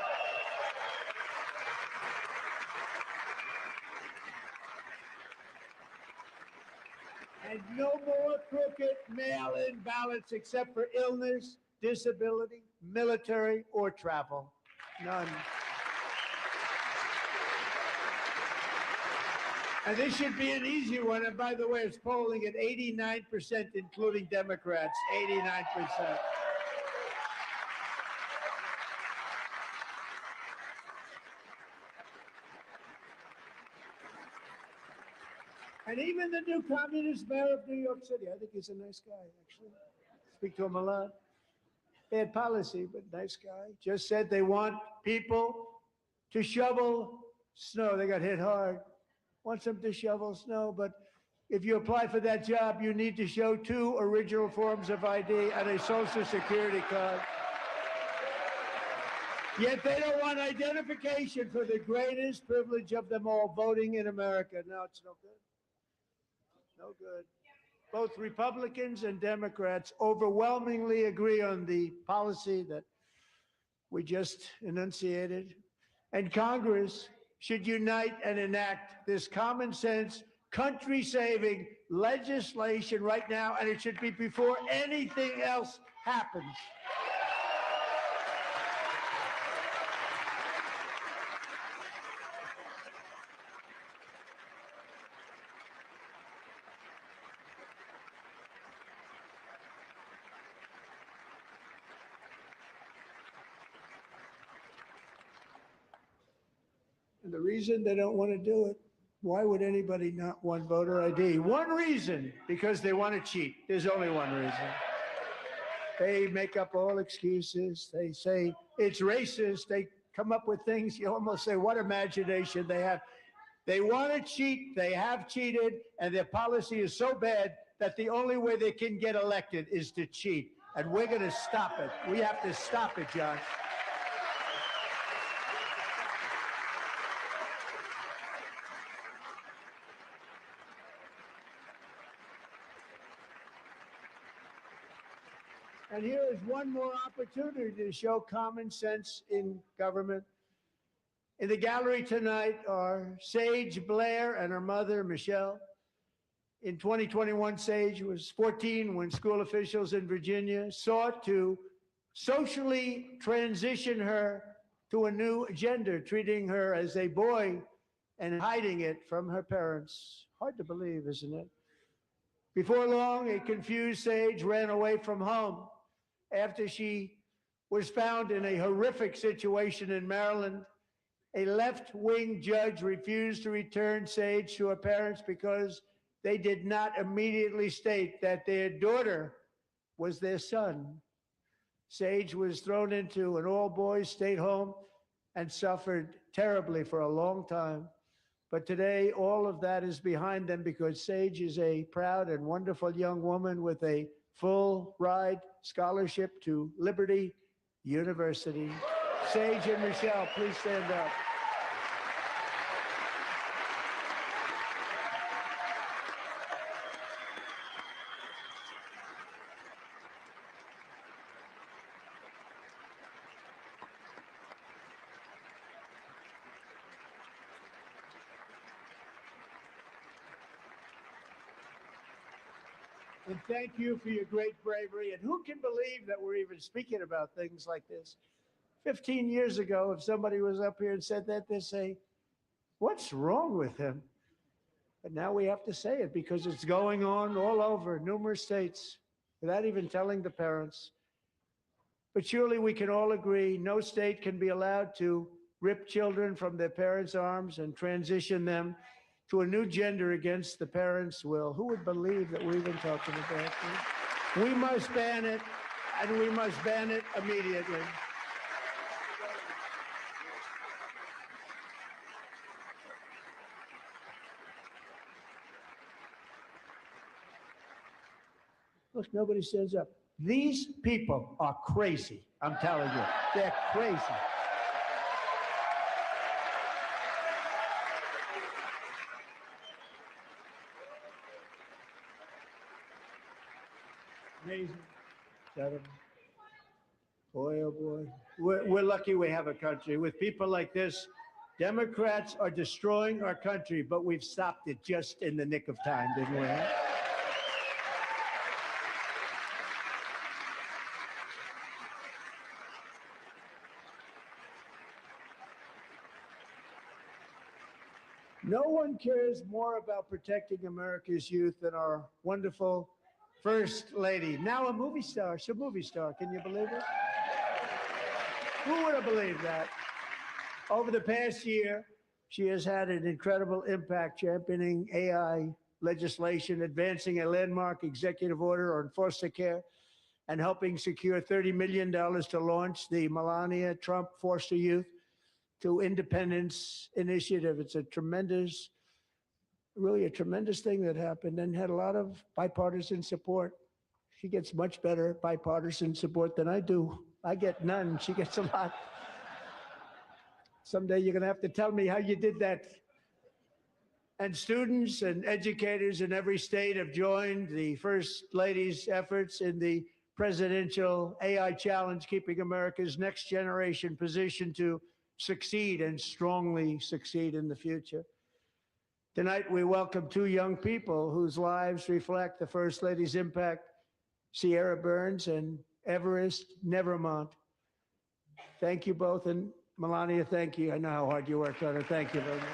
And no more crooked mail-in ballots except for illness, disability, military, or travel. None. And this should be an easy one. And by the way, it's polling at 89%, including Democrats, 89%. And even the new communist mayor of New York City, I think he's a nice guy, actually. Speak to him a lot. Bad policy, but nice guy. Just said they want people to shovel snow. They got hit hard. Wants them to shovel snow, but if you apply for that job, you need to show 2 original forms of ID and a Social Security card. Yet they don't want identification for the greatest privilege of them all, voting in America. No, it's no good. No good. Both Republicans and Democrats overwhelmingly agree on the policy that we just enunciated. And Congress should unite and enact this common sense, country saving legislation right now, and it should be before anything else happens. And the reason they don't want to do it, why would anybody not want voter ID? One reason, because they want to cheat. There's only one reason. They make up all excuses. They say it's racist. They come up with things. You almost say, what imagination they have. They want to cheat. They have cheated. And their policy is so bad that the only way they can get elected is to cheat. And we're going to stop it. We have to stop it, John. And here is one more opportunity to show common sense in government. In the gallery tonight are Sage Blair and her mother, Michelle. In 2021, Sage was 14 when school officials in Virginia sought to socially transition her to a new gender, treating her as a boy and hiding it from her parents. Hard to believe, isn't it? Before long, a confused Sage ran away from home after she was found in a horrific situation in Maryland. A left-wing judge refused to return Sage to her parents because they did not immediately state that their daughter was their son. Sage was thrown into an all-boys state home and suffered terribly for a long time. But today, all of that is behind them because Sage is a proud and wonderful young woman with a full ride scholarship to Liberty University. Sage and Michelle, please stand up. And thank you for your great bravery. And who can believe that we're even speaking about things like this? 15 years ago, if somebody was up here and said that, they'd say, what's wrong with him? But now we have to say it because it's going on all over numerous states without even telling the parents. But surely we can all agree no state can be allowed to rip children from their parents' arms and transition them to a new gender against the parents' will. Who would believe that we're even talking about this? We must ban it, and we must ban it immediately. Look, nobody stands up. These people are crazy. I'm telling you, they're crazy. Amazing. Gentlemen. Boy, oh boy. We're lucky we have a country. With people like this, Democrats are destroying our country, but we've stopped it just in the nick of time, didn't we? No one cares more about protecting America's youth than our wonderful First Lady, now a movie star. She's a movie star. Can you believe it? Who would have believed that? Over the past year, she has had an incredible impact championing AI legislation, advancing a landmark executive order on foster care, and helping secure $30 million to launch the Melania Trump Foster Youth to Independence Initiative. It's a tremendous, really a tremendous thing that happened and had a lot of bipartisan support. She gets much better bipartisan support than I do. I get none. She gets a lot. Someday you're going to have to tell me how you did that. And students and educators in every state have joined the First Lady's efforts in the presidential AI challenge, keeping America's next generation positioned to succeed and strongly succeed in the future. Tonight, we welcome two young people whose lives reflect the First Lady's impact, Sierra Burns and Everest Nevermont. Thank you both. And Melania, thank you. I know how hard you worked on it. Thank you very much.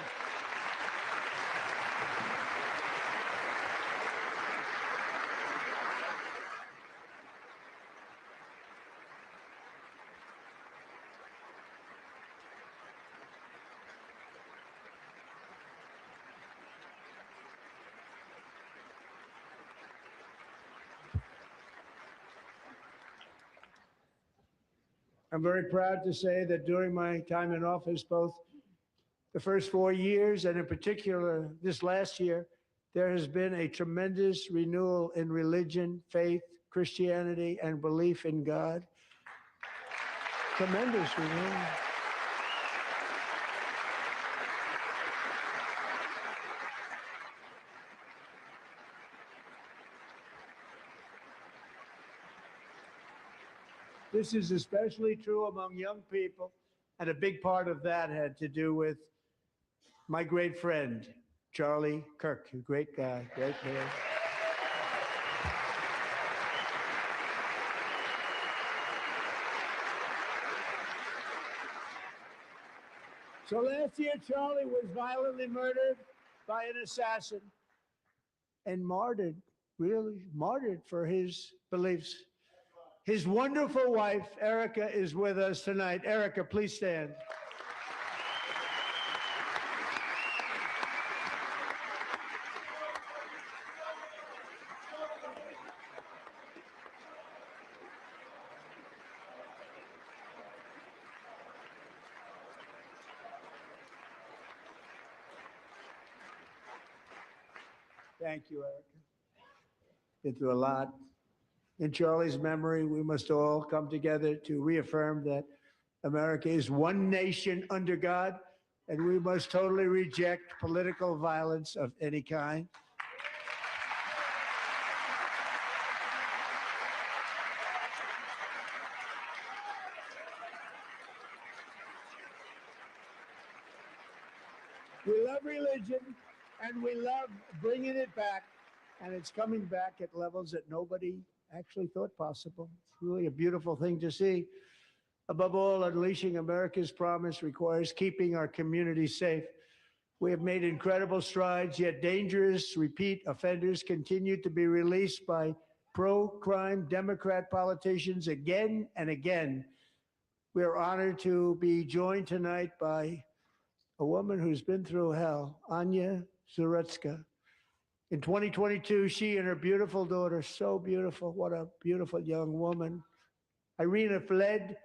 I'm very proud to say that during my time in office, both the first 4 years and in particular this last year, there has been a tremendous renewal in religion, faith, Christianity, and belief in God. Tremendous renewal. This is especially true among young people, and a big part of that had to do with my great friend, Charlie Kirk, a great guy, great man. So last year, Charlie was violently murdered by an assassin and martyred, really martyred for his beliefs. His wonderful wife, Erica, is with us tonight. Erica, please stand. Thank you, Erica. Been through a lot. In Charlie's memory, we must all come together to reaffirm that America is one nation under God, and we must totally reject political violence of any kind. We love religion, and we love bringing it back, and it's coming back at levels that nobody actually thought possible. It's really a beautiful thing to see. Above all, unleashing America's promise requires keeping our communities safe. We have made incredible strides, yet dangerous repeat offenders continue to be released by pro-crime Democrat politicians again and again. We are honored to be joined tonight by a woman who's been through hell, Anya Zarutska. In 2022, she and her beautiful daughter, so beautiful, what a beautiful young woman, Irina, fled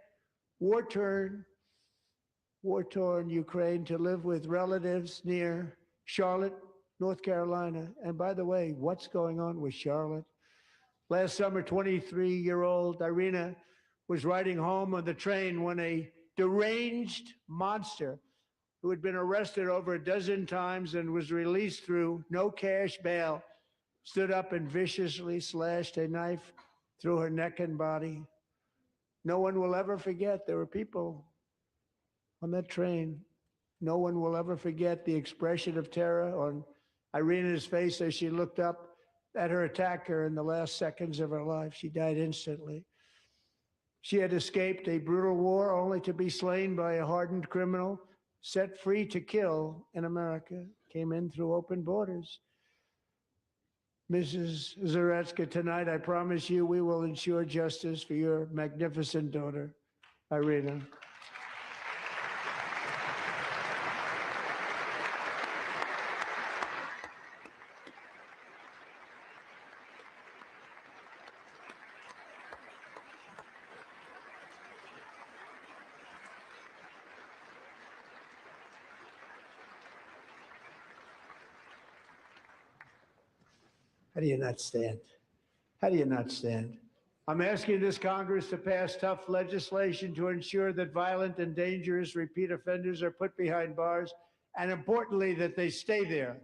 war-torn Ukraine to live with relatives near Charlotte, North Carolina. And by the way, what's going on with Charlotte? Last summer, 23-year-old Irina was riding home on the train when a deranged monster who had been arrested over a dozen times and was released through no cash bail, stood up and viciously slashed a knife through her neck and body. No one will ever forget. There were people on that train. No one will ever forget the expression of terror on Irina's face as she looked up at her attacker in the last seconds of her life. She died instantly. She had escaped a brutal war only to be slain by a hardened criminal set free to kill in America came in through open borders. Mrs. Zaretsky, tonight I promise you we will ensure justice for your magnificent daughter, Irina. How do you not stand? How do you not stand? I'm asking this Congress to pass tough legislation to ensure that violent and dangerous repeat offenders are put behind bars, and importantly, that they stay there.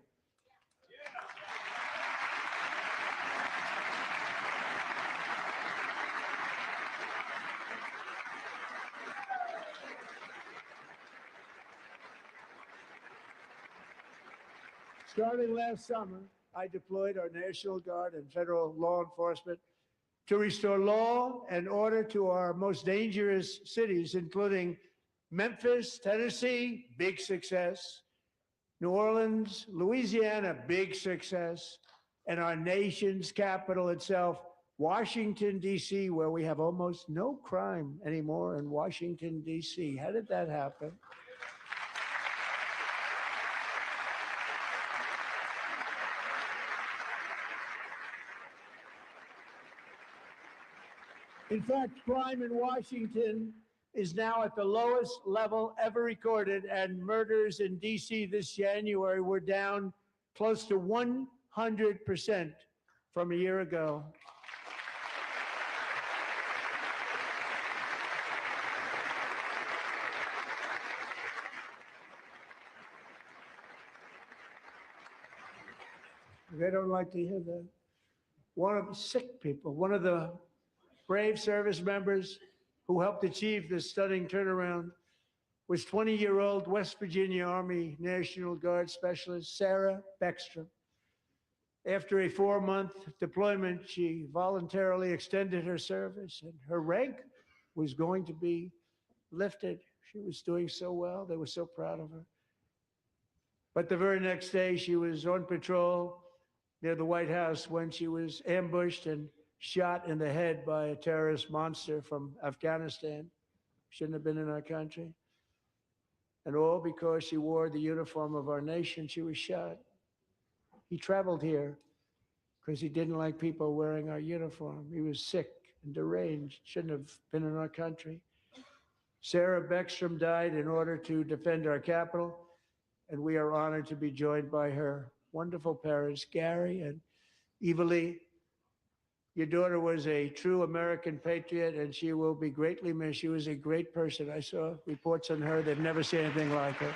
Starting last summer, I deployed our National Guard and federal law enforcement to restore law and order to our most dangerous cities, including Memphis, Tennessee, big success, New Orleans, Louisiana, big success, and our nation's capital itself, Washington, D.C., where we have almost no crime anymore in Washington, D.C. How did that happen? In fact, crime in Washington is now at the lowest level ever recorded, and murders in D.C. this January were down close to 100% from a year ago. They don't like to hear that. One of the sick people, one of the brave service members who helped achieve this stunning turnaround was 20-year-old West Virginia Army National Guard Specialist Sarah Beckstrom. After a 4-month deployment, she voluntarily extended her service, and her rank was going to be lifted. She was doing so well. They were so proud of her. But the very next day, she was on patrol near the White House when she was ambushed and shot in the head by a terrorist monster from Afghanistan. Shouldn't have been in our country. And all because she wore the uniform of our nation, she was shot. He traveled here because he didn't like people wearing our uniform. He was sick and deranged, shouldn't have been in our country. Sarah Beckstrom died in order to defend our capital, and we are honored to be joined by her wonderful parents, Gary and Eva Lee. Your daughter was a true American patriot, and she will be greatly missed. She was a great person. I saw reports on her. They've never seen anything like her.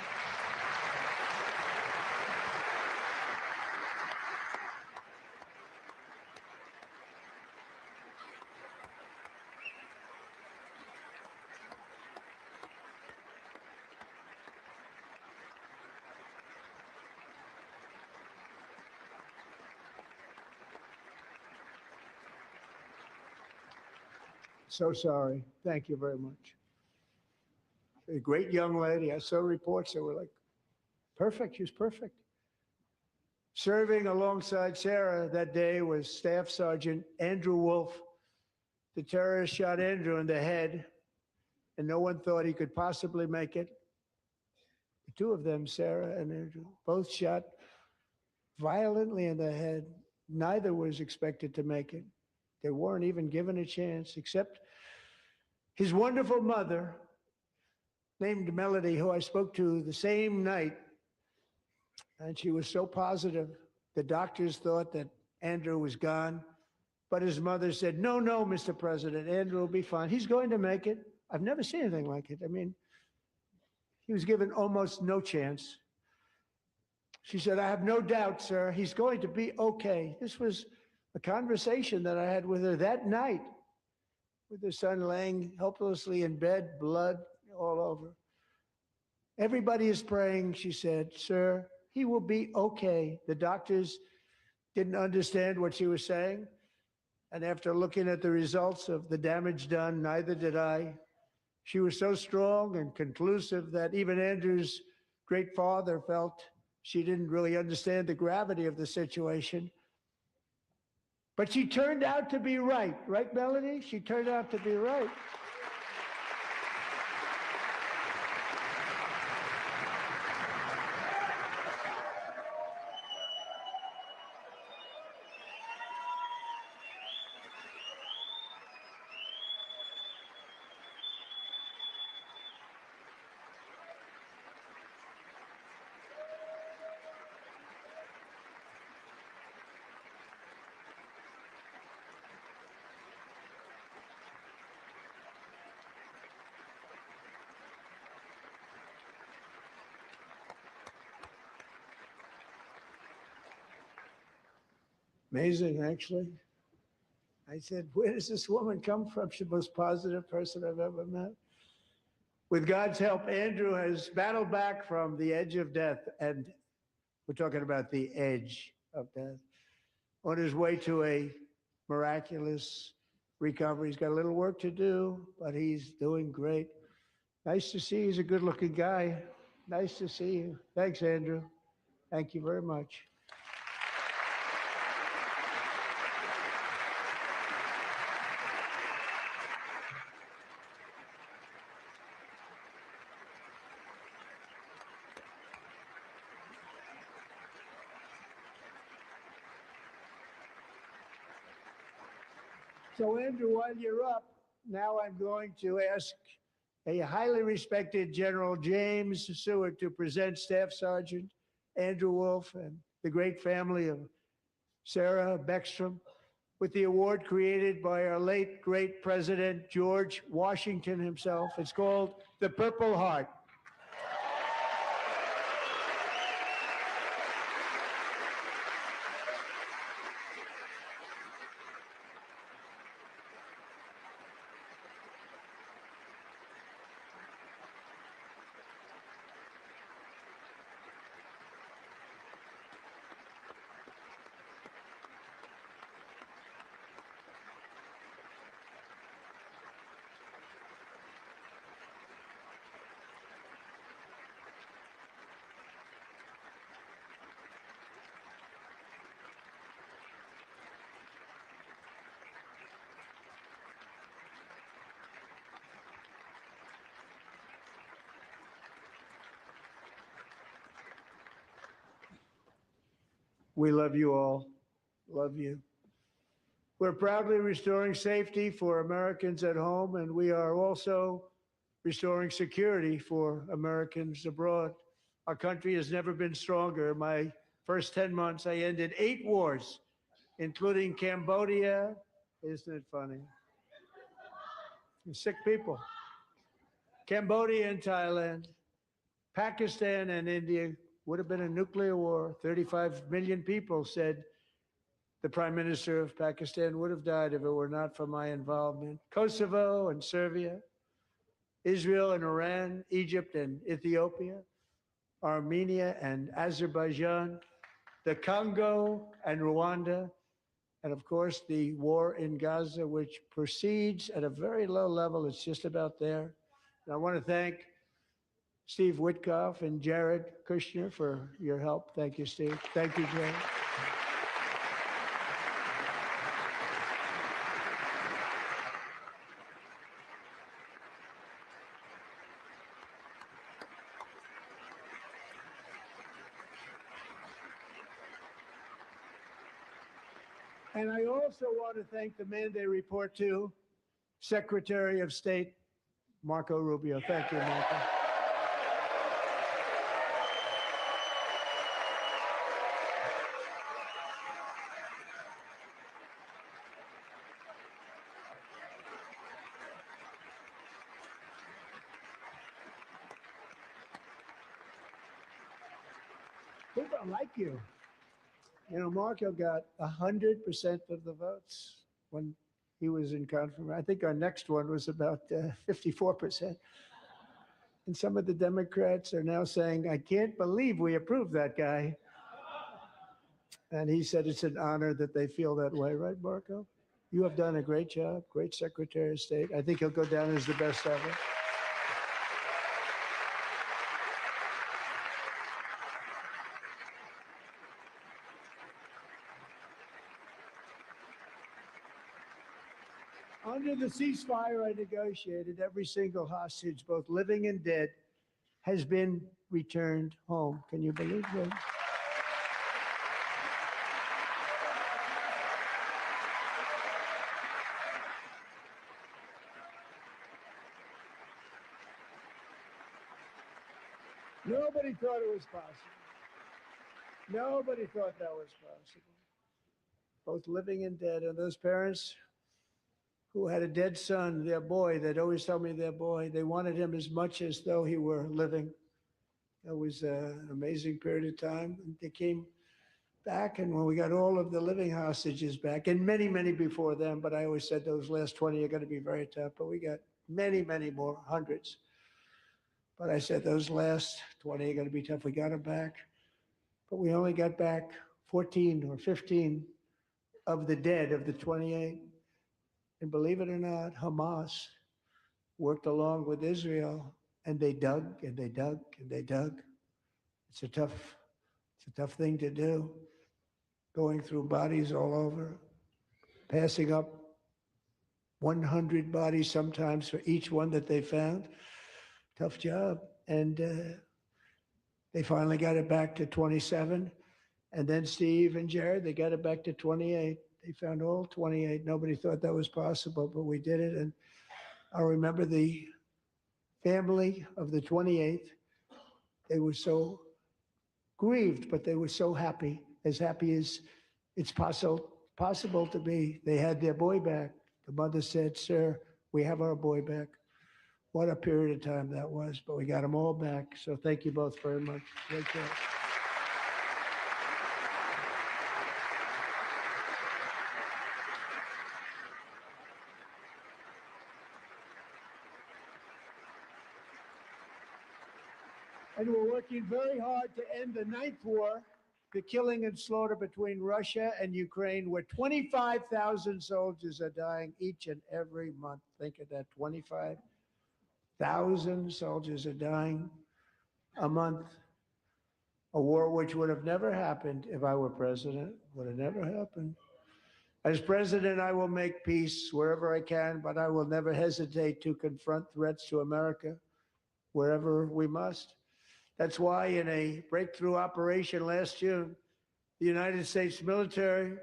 So sorry. Thank you very much. A great young lady. I saw reports that were like, perfect. She was perfect. Serving alongside Sarah that day was Staff Sergeant Andrew Wolf. The terrorist shot Andrew in the head, and no one thought he could possibly make it. The two of them, Sarah and Andrew, both shot violently in the head. Neither was expected to make it. They weren't even given a chance, except his wonderful mother, named Melody, who I spoke to the same night. And she was so positive. The doctors thought that Andrew was gone, but his mother said, no, no, Mr. President, Andrew will be fine. He's going to make it. I've never seen anything like it. I mean, he was given almost no chance. She said, I have no doubt, sir, he's going to be okay. This was a conversation that I had with her that night, with her son laying helplessly in bed, blood all over. Everybody is praying, she said, sir, he will be okay. The doctors didn't understand what she was saying. And after looking at the results of the damage done, neither did I. She was so strong and conclusive that even Andrew's great father felt she didn't really understand the gravity of the situation. But she turned out to be right. Right, Melanie? She turned out to be right. Amazing, actually. I said, where does this woman come from? She's the most positive person I've ever met. With God's help, Andrew has battled back from the edge of death, and we're talking about the edge of death, on his way to a miraculous recovery. He's got a little work to do, but he's doing great. Nice to see you. He's a good-looking guy. Nice to see you. Thanks, Andrew. Thank you very much. So, Andrew, while you're up, now I'm going to ask a highly respected General James Seward to present Staff Sergeant Andrew Wolf and the great family of Sarah Beckstrom with the award created by our late, great President George Washington himself. It's called the Purple Heart. We love you all. Love you. We're proudly restoring safety for Americans at home, and we are also restoring security for Americans abroad. Our country has never been stronger. My first 10 months, I ended 8 wars, including Cambodia. Isn't it funny? Sick people. Cambodia and Thailand, Pakistan and India. Would have been a nuclear war. 35 million people said the Prime Minister of Pakistan would have died if it were not for my involvement. Kosovo and Serbia, Israel and Iran, Egypt and Ethiopia, Armenia and Azerbaijan, the Congo and Rwanda, and of course the war in Gaza, which proceeds at a very low level. It's just about there. And I want to thank Steve Witkoff and Jared Kushner for your help. Thank you, Steve. Thank you, Jared. And I also want to thank the man they report to, Secretary of State Marco Rubio. Thank you, Marco. People like you. You know, Marco got 100% of the votes when he was in confirmation. I think our next one was about 54%. And some of the Democrats are now saying, I can't believe we approved that guy. And he said it's an honor that they feel that way, right, Marco? You have done a great job, great Secretary of State. I think he'll go down as the best ever. Under the ceasefire I negotiated, every single hostage, both living and dead, has been returned home. Can you believe that? Nobody thought it was possible. Nobody thought that was possible. Both living and dead. And those parents who had a dead son, their boy, they'd always tell me their boy, they wanted him as much as though he were living. It was an amazing period of time. And they came back, and when we got all of the living hostages back, and many, many before them, but I always said those last 20 are going to be very tough, but we got many, many more, hundreds. But I said those last 20 are going to be tough. We got them back, but we only got back 14 or 15 of the dead of the 28. And believe it or not, Hamas worked along with Israel, and they dug and they dug and they dug. It's a tough thing to do, going through bodies all over, passing up 100 bodies sometimes for each one that they found. Tough job. And they finally got it back to 27. And then Steve and Jared, they got it back to 28. They found all 28. Nobody thought that was possible, but we did it. And I remember the family of the 28th. They were so grieved, but they were so happy as it's possible to be. They had their boy back. The mother said, "Sir, we have our boy back." What a period of time that was, but we got them all back. So thank you both very much. Great job. And we're working very hard to end the ninth war, the killing and slaughter between Russia and Ukraine, where 25,000 soldiers are dying each and every month. Think of that, 25,000 soldiers are dying a month. A war which would have never happened if I were president, would have never happened. As president, I will make peace wherever I can, but I will never hesitate to confront threats to America wherever we must. That's why in a breakthrough operation last June, the United States military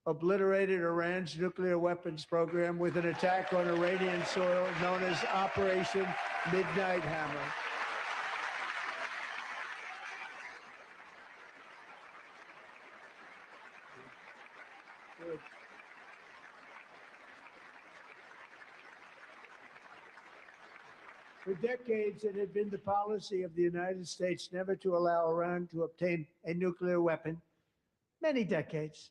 obliterated Iran's nuclear weapons program with an attack on Iranian soil known as Operation Midnight Hammer. Good. For decades, it had been the policy of the United States never to allow Iran to obtain a nuclear weapon. Many decades.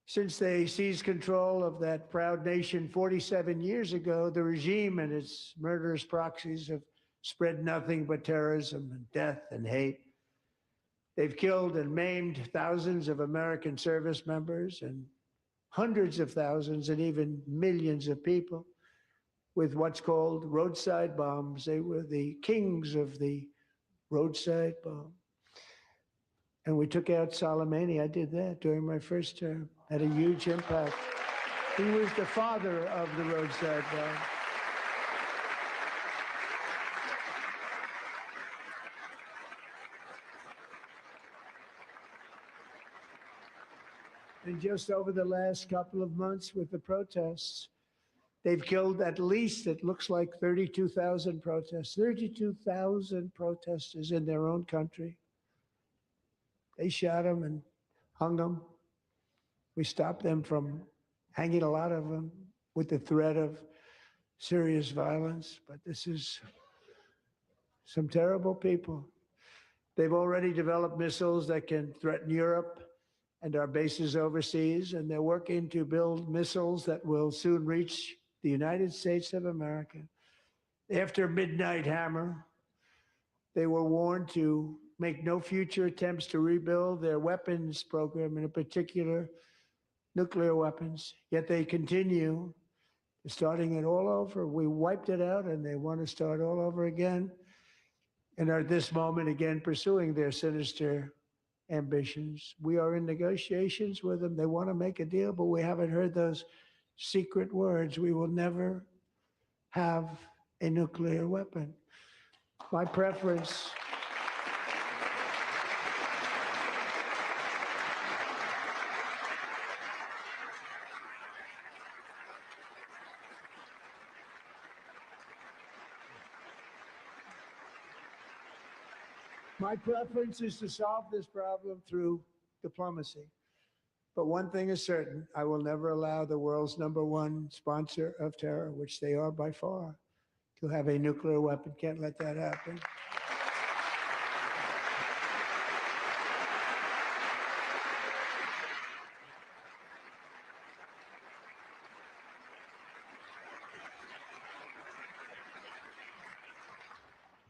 Since they seized control of that proud nation 47 years ago, the regime and its murderous proxies have spread nothing but terrorism and death and hate. They've killed and maimed thousands of American service members and hundreds of thousands and even millions of people with what's called roadside bombs. They were the kings of the roadside bomb. And we took out Soleimani. I did that during my first term. Had a huge impact. He was the father of the roadside bomb. And just over the last couple of months with the protests, they've killed at least, it looks like 32,000 protests, 32,000 protesters in their own country. They shot them and hung them. We stopped them from hanging a lot of them with the threat of serious violence. But this is some terrible people. They've already developed missiles that can threaten Europe and our bases overseas, and they're working to build missiles that will soon reach the United States of America. After Midnight Hammer, they were warned to make no future attempts to rebuild their weapons program, and in particular, nuclear weapons. Yet they continue, starting it all over. We wiped it out, and they want to start all over again, and are at this moment again pursuing their sinister ambitions. We are in negotiations with them. They want to make a deal, but we haven't heard those secret words. We will never have a nuclear weapon. My preference. My preference is to solve this problem through diplomacy. But one thing is certain, I will never allow the world's #1 sponsor of terror, which they are by far, to have a nuclear weapon. Can't let that happen.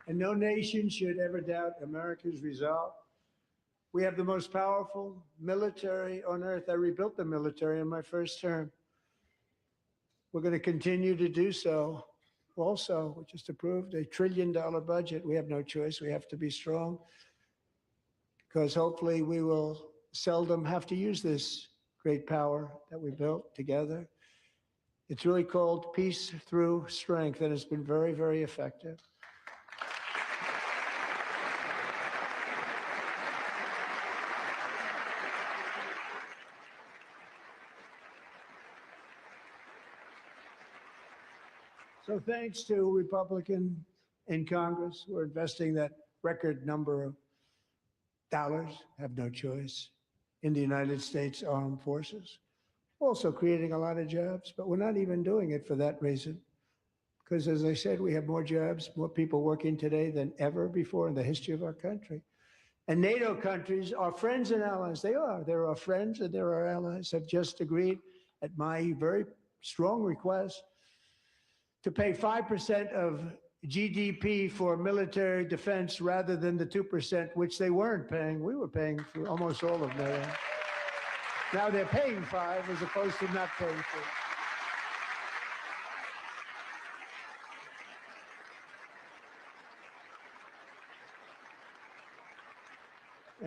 And no nation should ever doubt America's resolve. We have the most powerful military on earth. I rebuilt the military in my first term. We're going to continue to do so. Also, we just approved a $1 trillion budget. We have no choice. We have to be strong because hopefully we will seldom have to use this great power that we built together. It's really called peace through strength, and it's been very, very effective. So thanks to Republicans in Congress who are investing that record number of dollars, have no choice, in the United States Armed Forces. Also creating a lot of jobs, but we're not even doing it for that reason. Because as I said, we have more jobs, more people working today than ever before in the history of our country. And NATO countries are friends and allies. They are. They're our friends and they're our allies, have just agreed at my very strong request to pay 5% of GDP for military defense rather than the 2%, which they weren't paying. We were paying for almost all of NATO. Now they're paying 5 as opposed to not paying 3.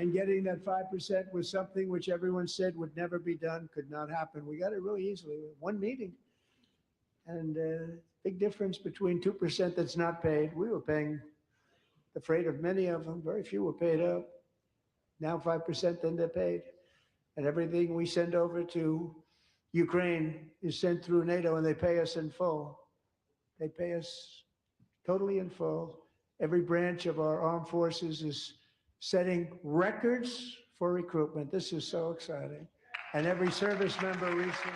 And getting that 5% was something which everyone said would never be done, could not happen. We got it really easily, one meeting. And big difference between 2% that's not paid. We were paying the freight of many of them. Very few were paid up. Now 5%, then they're paid. And everything we send over to Ukraine is sent through NATO, and they pay us in full. They pay us totally in full. Every branch of our armed forces is setting records for recruitment. This is so exciting. And every service member recently.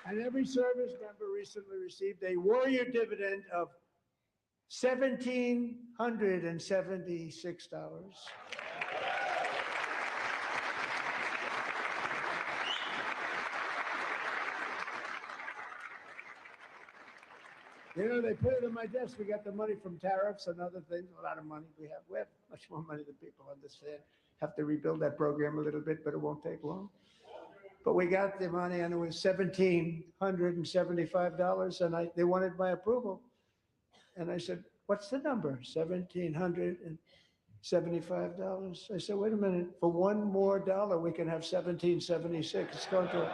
And every service member recently received a warrior dividend of $1,776. You know, they put it on my desk. We got the money from tariffs and other things, a lot of money we have. We have much more money than people understand. Have to rebuild that program a little bit, but it won't take long. But we got the money, and it was $1,775, and they wanted my approval. And I said, what's the number? $1,775. I said, wait a minute, for $1 more, we can have $1,776. It's going to,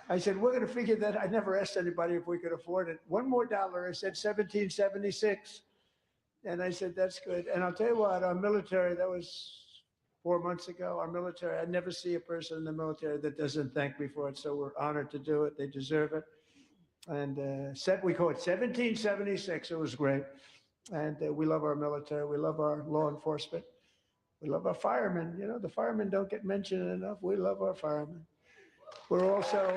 I said, we're going to figure that. I never asked anybody if we could afford it. $1 more, I said $1,776. And I said, that's good. And I'll tell you what, our military, that was 4 months ago, our military, I never see a person in the military that doesn't thank me for it. So we're honored to do it. They deserve it. And we call it 1776. It was great. And we love our military. We love our law enforcement. We love our firemen. You know, the firemen don't get mentioned enough. We love our firemen. We're also...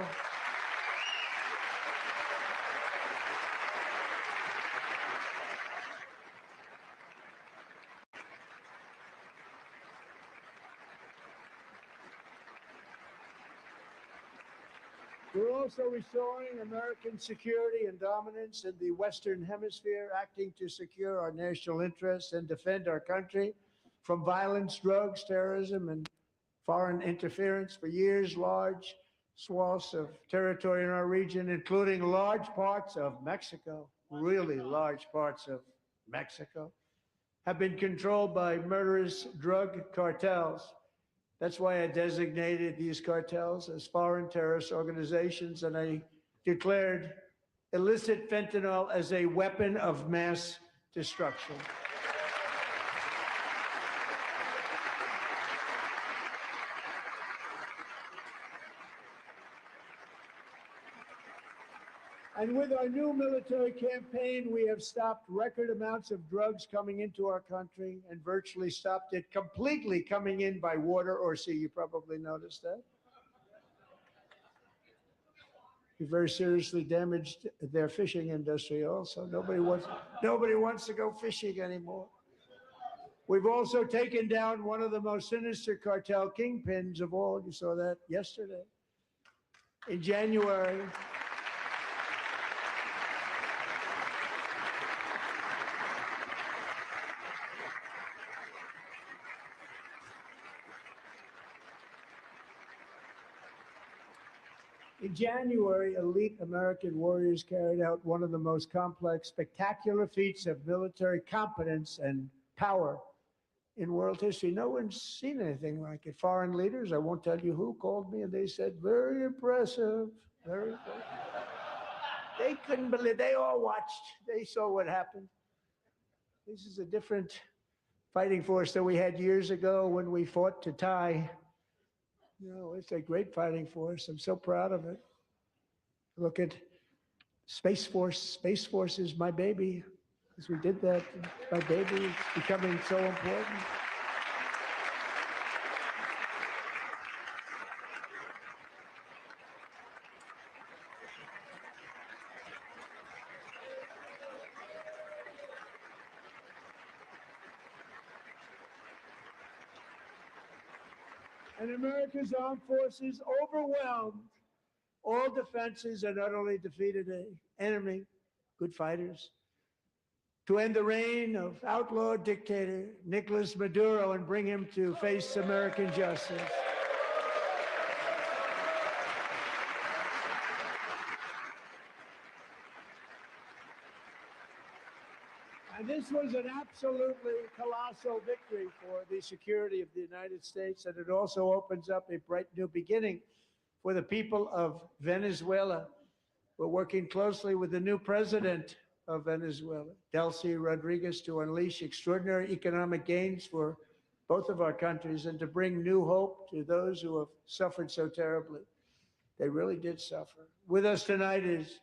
We're also restoring American security and dominance in the Western Hemisphere, acting to secure our national interests and defend our country from violence, drugs, terrorism, and foreign interference. For years, large swaths of territory in our region, including large parts of Mexico, really large parts of Mexico, have been controlled by murderous drug cartels. That's why I designated these cartels as foreign terrorist organizations, and I declared illicit fentanyl as a weapon of mass destruction. And with our new military campaign, we have stopped record amounts of drugs coming into our country and virtually stopped it completely coming in by water or sea. You probably noticed that. We very seriously damaged their fishing industry also. Nobody wants to go fishing anymore. We've also taken down one of the most sinister cartel kingpins of all. You saw that yesterday. In January, elite American warriors carried out one of the most complex, spectacular feats of military competence and power in world history. No one's seen anything like it. Foreign leaders, I won't tell you who, called me and they said, very impressive, very impressive. They couldn't believe, they all watched, they saw what happened. This is a different fighting force that we had years ago when we fought to tie. You know, it's a great fighting force. I'm so proud of it. Look at Space Force. Space Force is my baby. Because we did that, my baby is becoming so important. And America's armed forces overwhelmed all defenses and not only defeated an enemy, good fighters, to end the reign of outlaw dictator Nicolas Maduro and bring him to face American justice. And this was an absolutely colossal victory for the security of the United States, and it also opens up a bright new beginning for the people of Venezuela. We're working closely with the new president of Venezuela, Delcy Rodriguez, to unleash extraordinary economic gains for both of our countries and to bring new hope to those who have suffered so terribly. They really did suffer. With us tonight is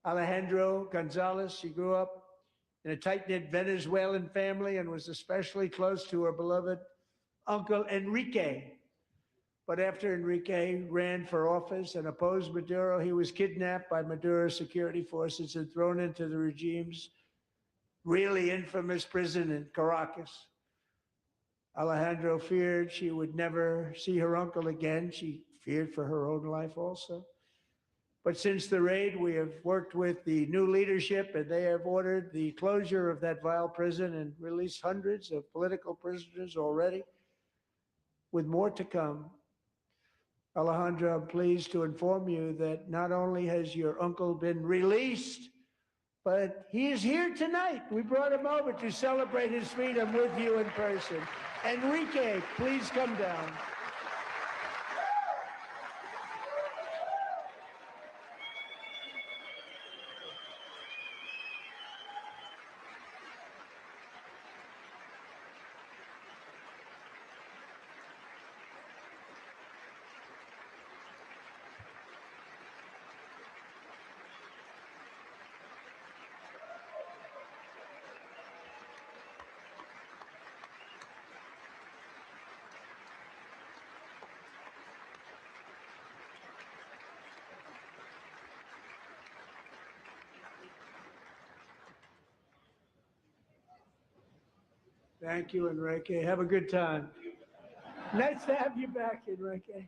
Alejandro Gonzalez. She grew up in a tight-knit Venezuelan family and was especially close to her beloved uncle Enrique. But after Enrique ran for office and opposed Maduro, he was kidnapped by Maduro's security forces and thrown into the regime's really infamous prison in Caracas. Alejandro feared she would never see her uncle again. She feared for her own life also. But since the raid, we have worked with the new leadership, and they have ordered the closure of that vile prison and released hundreds of political prisoners already, with more to come. Alejandro, I'm pleased to inform you that not only has your uncle been released, but he is here tonight. We brought him over to celebrate his freedom with you in person. Enrique, please come down. Thank you, Enrique. Have a good time. Nice to have you back, Enrique.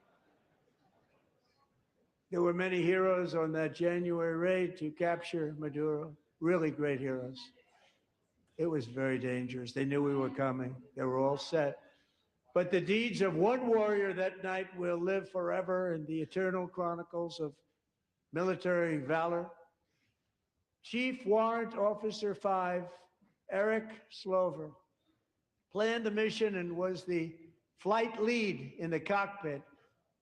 There were many heroes on that January raid to capture Maduro, really great heroes. It was very dangerous. They knew we were coming. They were all set. But the deeds of one warrior that night will live forever in the eternal chronicles of military valor. Chief Warrant Officer 5, Eric Slover, planned the mission and was the flight lead in the cockpit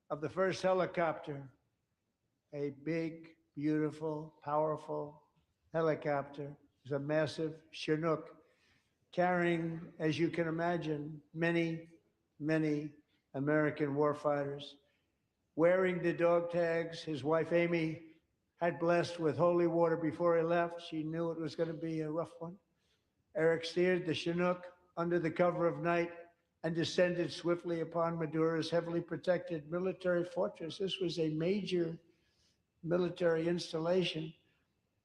of the first helicopter, a big, beautiful, powerful helicopter. It was a massive Chinook carrying, as you can imagine, many, many American warfighters. Wearing the dog tags, his wife Amy had blessed with holy water before he left. She knew it was going to be a rough one. Eric steered the Chinook under the cover of night and descended swiftly upon Maduro's heavily protected military fortress. This was a major military installation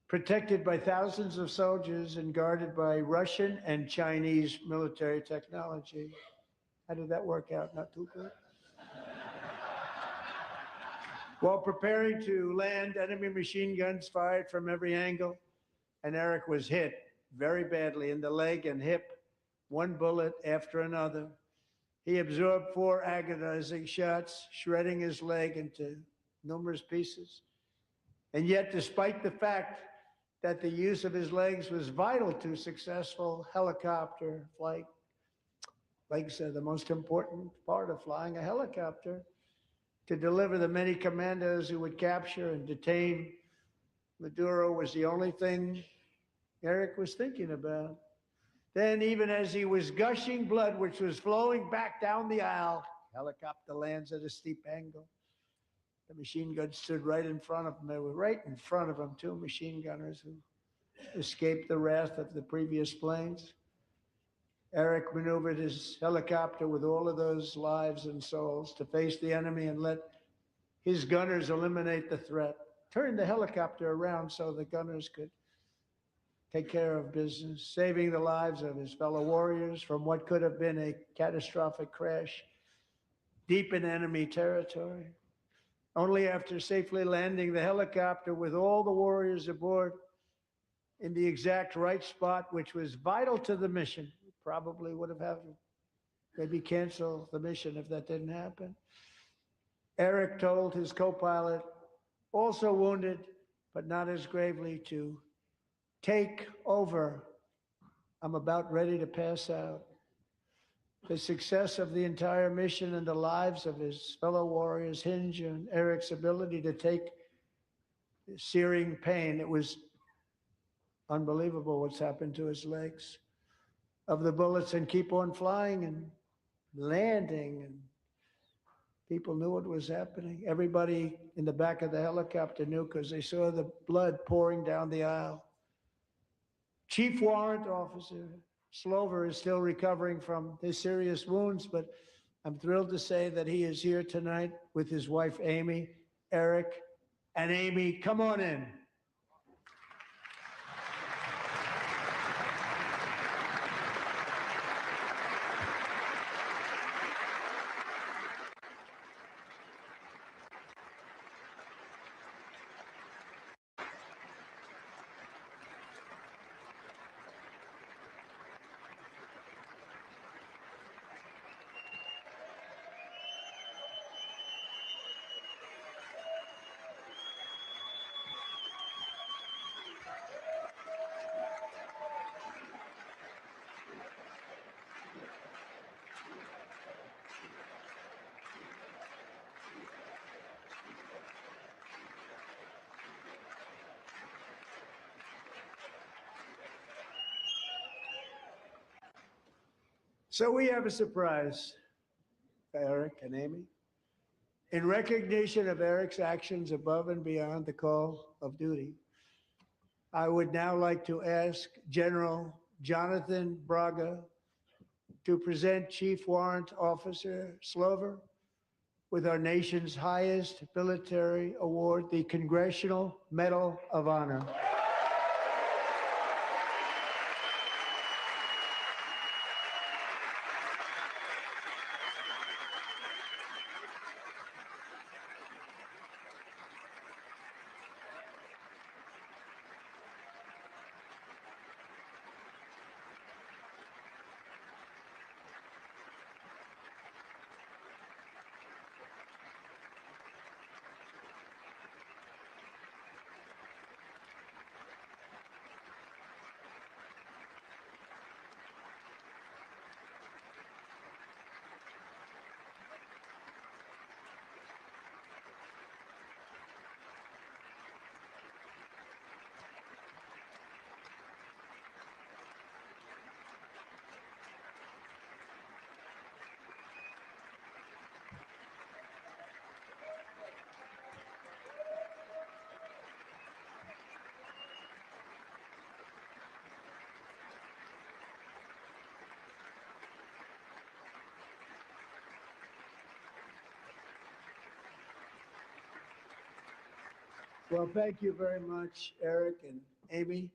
protected by thousands of soldiers and guarded by Russian and Chinese military technology. How did that work out? Not too good. While preparing to land, enemy machine guns fired from every angle, and Eric was hit very badly in the leg and hip, one bullet after another. He absorbed 4 agonizing shots, shredding his leg into numerous pieces. And yet, despite the fact that the use of his legs was vital to successful helicopter flight, legs are the most important part of flying a helicopter, to deliver the many commandos who would capture and detain Maduro was the only thing Eric was thinking about. Then, even as he was gushing blood, which was flowing back down the aisle, helicopter lands at a steep angle. The machine gun stood right in front of him. They were right in front of him, 2 machine gunners who escaped the wrath of the previous planes. Eric maneuvered his helicopter with all of those lives and souls to face the enemy and let his gunners eliminate the threat. Turned the helicopter around so the gunners could take care of business, saving the lives of his fellow warriors from what could have been a catastrophic crash deep in enemy territory. Only after safely landing the helicopter with all the warriors aboard in the exact right spot, which was vital to the mission, probably would have had to maybe cancel the mission if that didn't happen. Eric told his co-pilot, also wounded, but not as gravely, to take over. I'm about ready to pass out. The success of the entire mission and the lives of his fellow warriors hinge on Eric's ability to take the searing pain. It was unbelievable what's happened to his legs of the bullets and keep on flying and landing, and people knew what was happening. Everybody in the back of the helicopter knew because they saw the blood pouring down the aisle. Chief Warrant Officer Slover is still recovering from his serious wounds, but I'm thrilled to say that he is here tonight with his wife, Amy, Eric, and Amy, come on in. So we have a surprise for Eric and Amy. In recognition of Eric's actions above and beyond the call of duty, I would now like to ask General Jonathan Braga to present Chief Warrant Officer Slover with our nation's highest military award, the Congressional Medal of Honor. Well, thank you very much, Eric and Amy.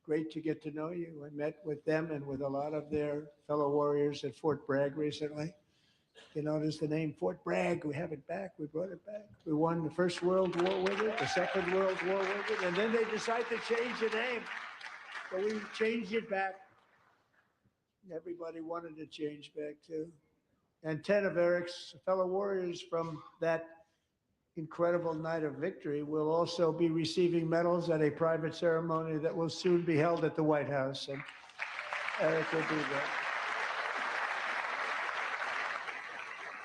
Great to get to know you. I met with them and with a lot of their fellow warriors at Fort Bragg recently. You notice the name Fort Bragg, we have it back, we brought it back. We won the First World War with it, the Second World War with it, and then they decided to change the name. So we changed it back. Everybody wanted to change back too. And 10 of Eric's fellow warriors from that incredible night of victory will also be receiving medals at a private ceremony that will soon be held at the White House. And Eric will be there.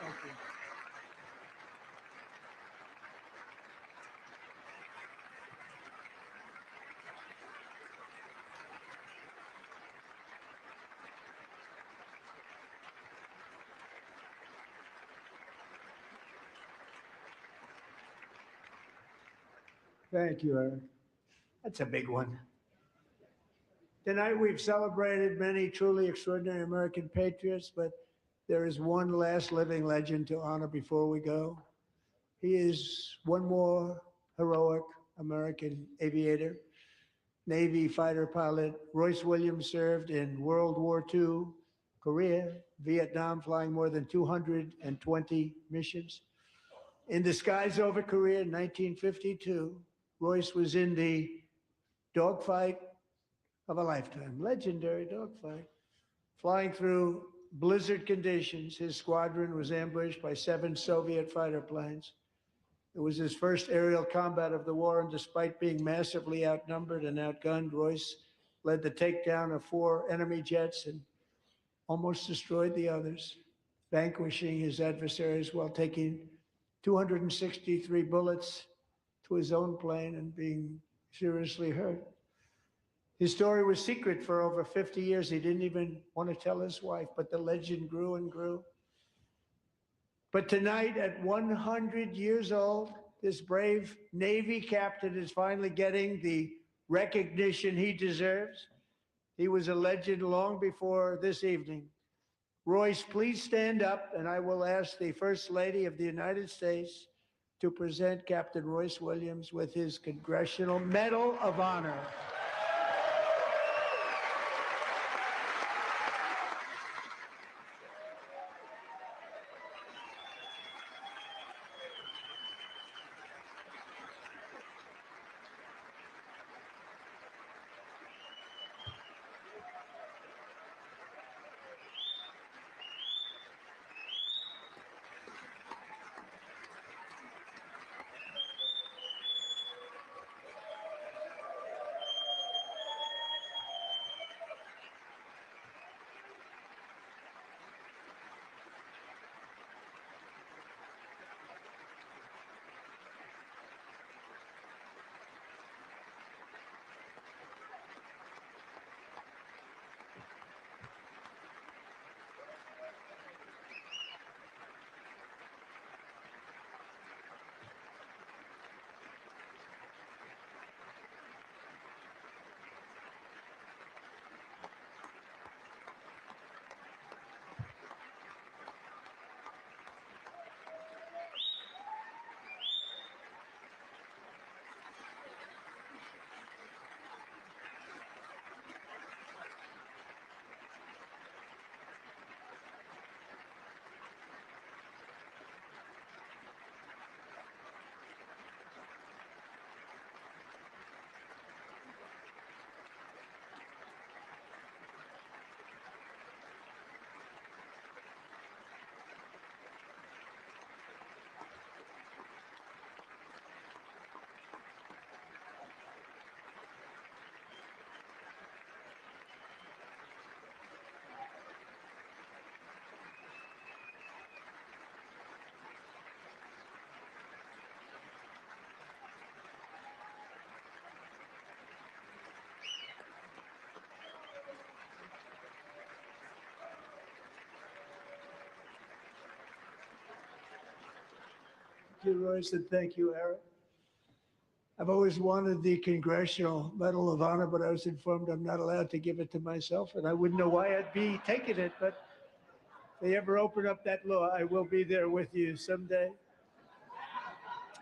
Thank you. Thank you, Eric. That's a big one. Tonight, we've celebrated many truly extraordinary American patriots, but there is one last living legend to honor before we go. He is one more heroic American aviator, Navy fighter pilot. Royce Williams served in World War II, Korea, Vietnam, flying more than 220 missions. In the skies over Korea in 1952, Royce was in the dogfight of a lifetime, legendary dogfight. Flying through blizzard conditions, his squadron was ambushed by 7 Soviet fighter planes. It was his first aerial combat of the war, and despite being massively outnumbered and outgunned, Royce led the takedown of 4 enemy jets and almost destroyed the others, vanquishing his adversaries while taking 263 bullets to his own plane and being seriously hurt. His story was secret for over 50 years. He didn't even want to tell his wife, but the legend grew and grew. But tonight, at 100 years old, this brave Navy captain is finally getting the recognition he deserves. He was a legend long before this evening. Royce, please stand up, and I will ask the First Lady of the United States to present Captain Royce Williams with his Congressional Medal of Honor. Thank you, Royce, and thank you, Eric. I've always wanted the Congressional Medal of Honor, but I was informed I'm not allowed to give it to myself, and I wouldn't know why I'd be taking it, but if they ever open up that law, I will be there with you someday.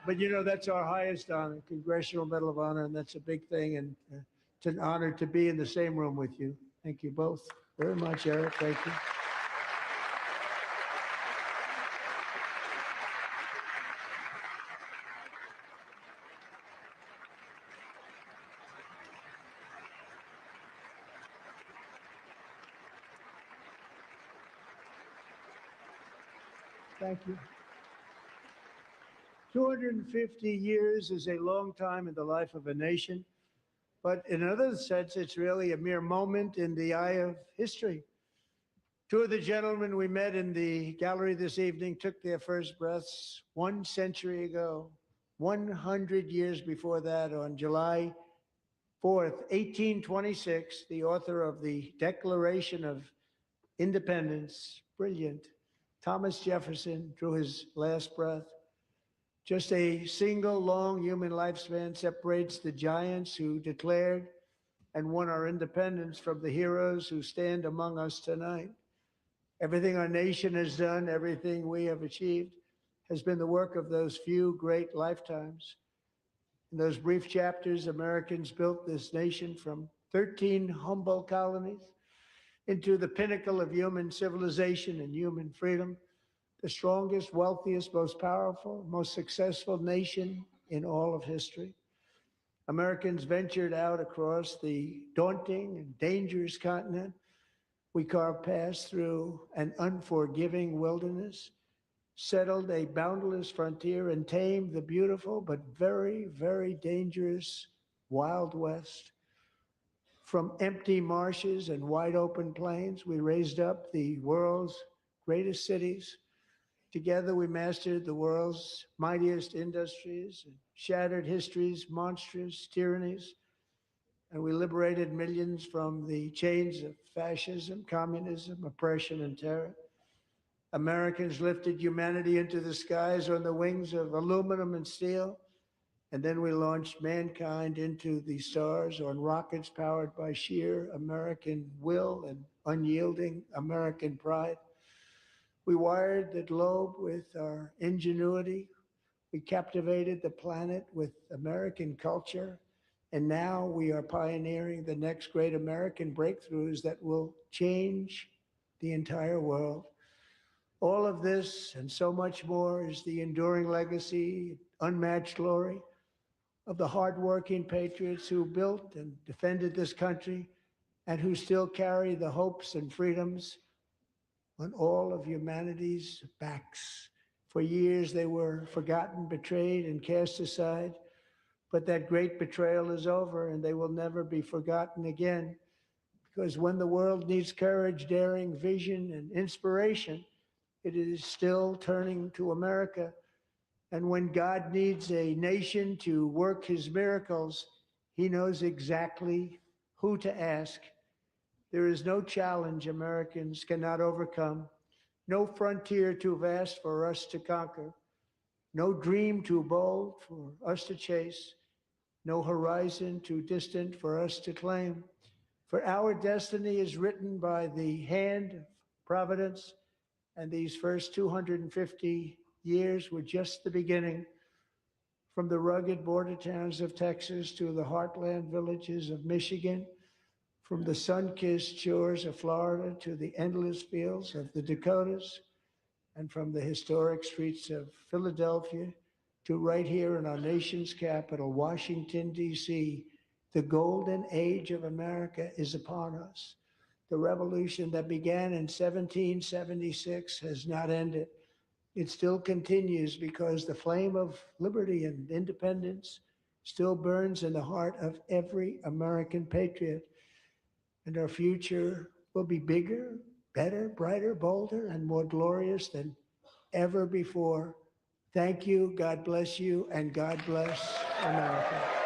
But you know, that's our highest honor, Congressional Medal of Honor, and that's a big thing. And it's an honor to be in the same room with you. Thank you both very much, Eric. Thank you. Thank you. 250 years is a long time in the life of a nation, but in another sense, it's really a mere moment in the eye of history. Two of the gentlemen we met in the gallery this evening took their first breaths 1 century ago, 100 years before that, on July 4th, 1826, the author of the Declaration of Independence, brilliant, Thomas Jefferson, drew his last breath. Just a single long human lifespan separates the giants who declared and won our independence from the heroes who stand among us tonight. Everything our nation has done, everything we have achieved, has been the work of those few great lifetimes. In those brief chapters, Americans built this nation from 13 humble colonies into the pinnacle of human civilization and human freedom, the strongest, wealthiest, most powerful, most successful nation in all of history. Americans ventured out across the daunting and dangerous continent. We carved paths through an unforgiving wilderness, settled a boundless frontier, and tamed the beautiful but very, very dangerous Wild West. From empty marshes and wide open plains, we raised up the world's greatest cities. Together, we mastered the world's mightiest industries, and shattered history's monstrous tyrannies, and we liberated millions from the chains of fascism, communism, oppression, and terror. Americans lifted humanity into the skies on the wings of aluminum and steel, and then we launched mankind into the stars on rockets powered by sheer American will and unyielding American pride. We wired the globe with our ingenuity. We captivated the planet with American culture. And now we are pioneering the next great American breakthroughs that will change the entire world. All of this and so much more is the enduring legacy, unmatched glory of the hardworking patriots who built and defended this country and who still carry the hopes and freedoms on all of humanity's backs. For years, they were forgotten, betrayed, and cast aside. But that great betrayal is over, and they will never be forgotten again. Because when the world needs courage, daring, vision, and inspiration, it is still turning to America. And when God needs a nation to work his miracles, he knows exactly who to ask. There is no challenge Americans cannot overcome, no frontier too vast for us to conquer, no dream too bold for us to chase, no horizon too distant for us to claim. For our destiny is written by the hand of providence, and these first 250 years were just the beginning. From the rugged border towns of Texas to the heartland villages of Michigan, from the sun-kissed shores of Florida to the endless fields of the Dakotas, and from the historic streets of Philadelphia to right here in our nation's capital, Washington, D.C., the golden age of America is upon us. The revolution that began in 1776 has not ended. It still continues because the flame of liberty and independence still burns in the heart of every American patriot. And our future will be bigger, better, brighter, bolder, and more glorious than ever before. Thank you, God bless you, and God bless America.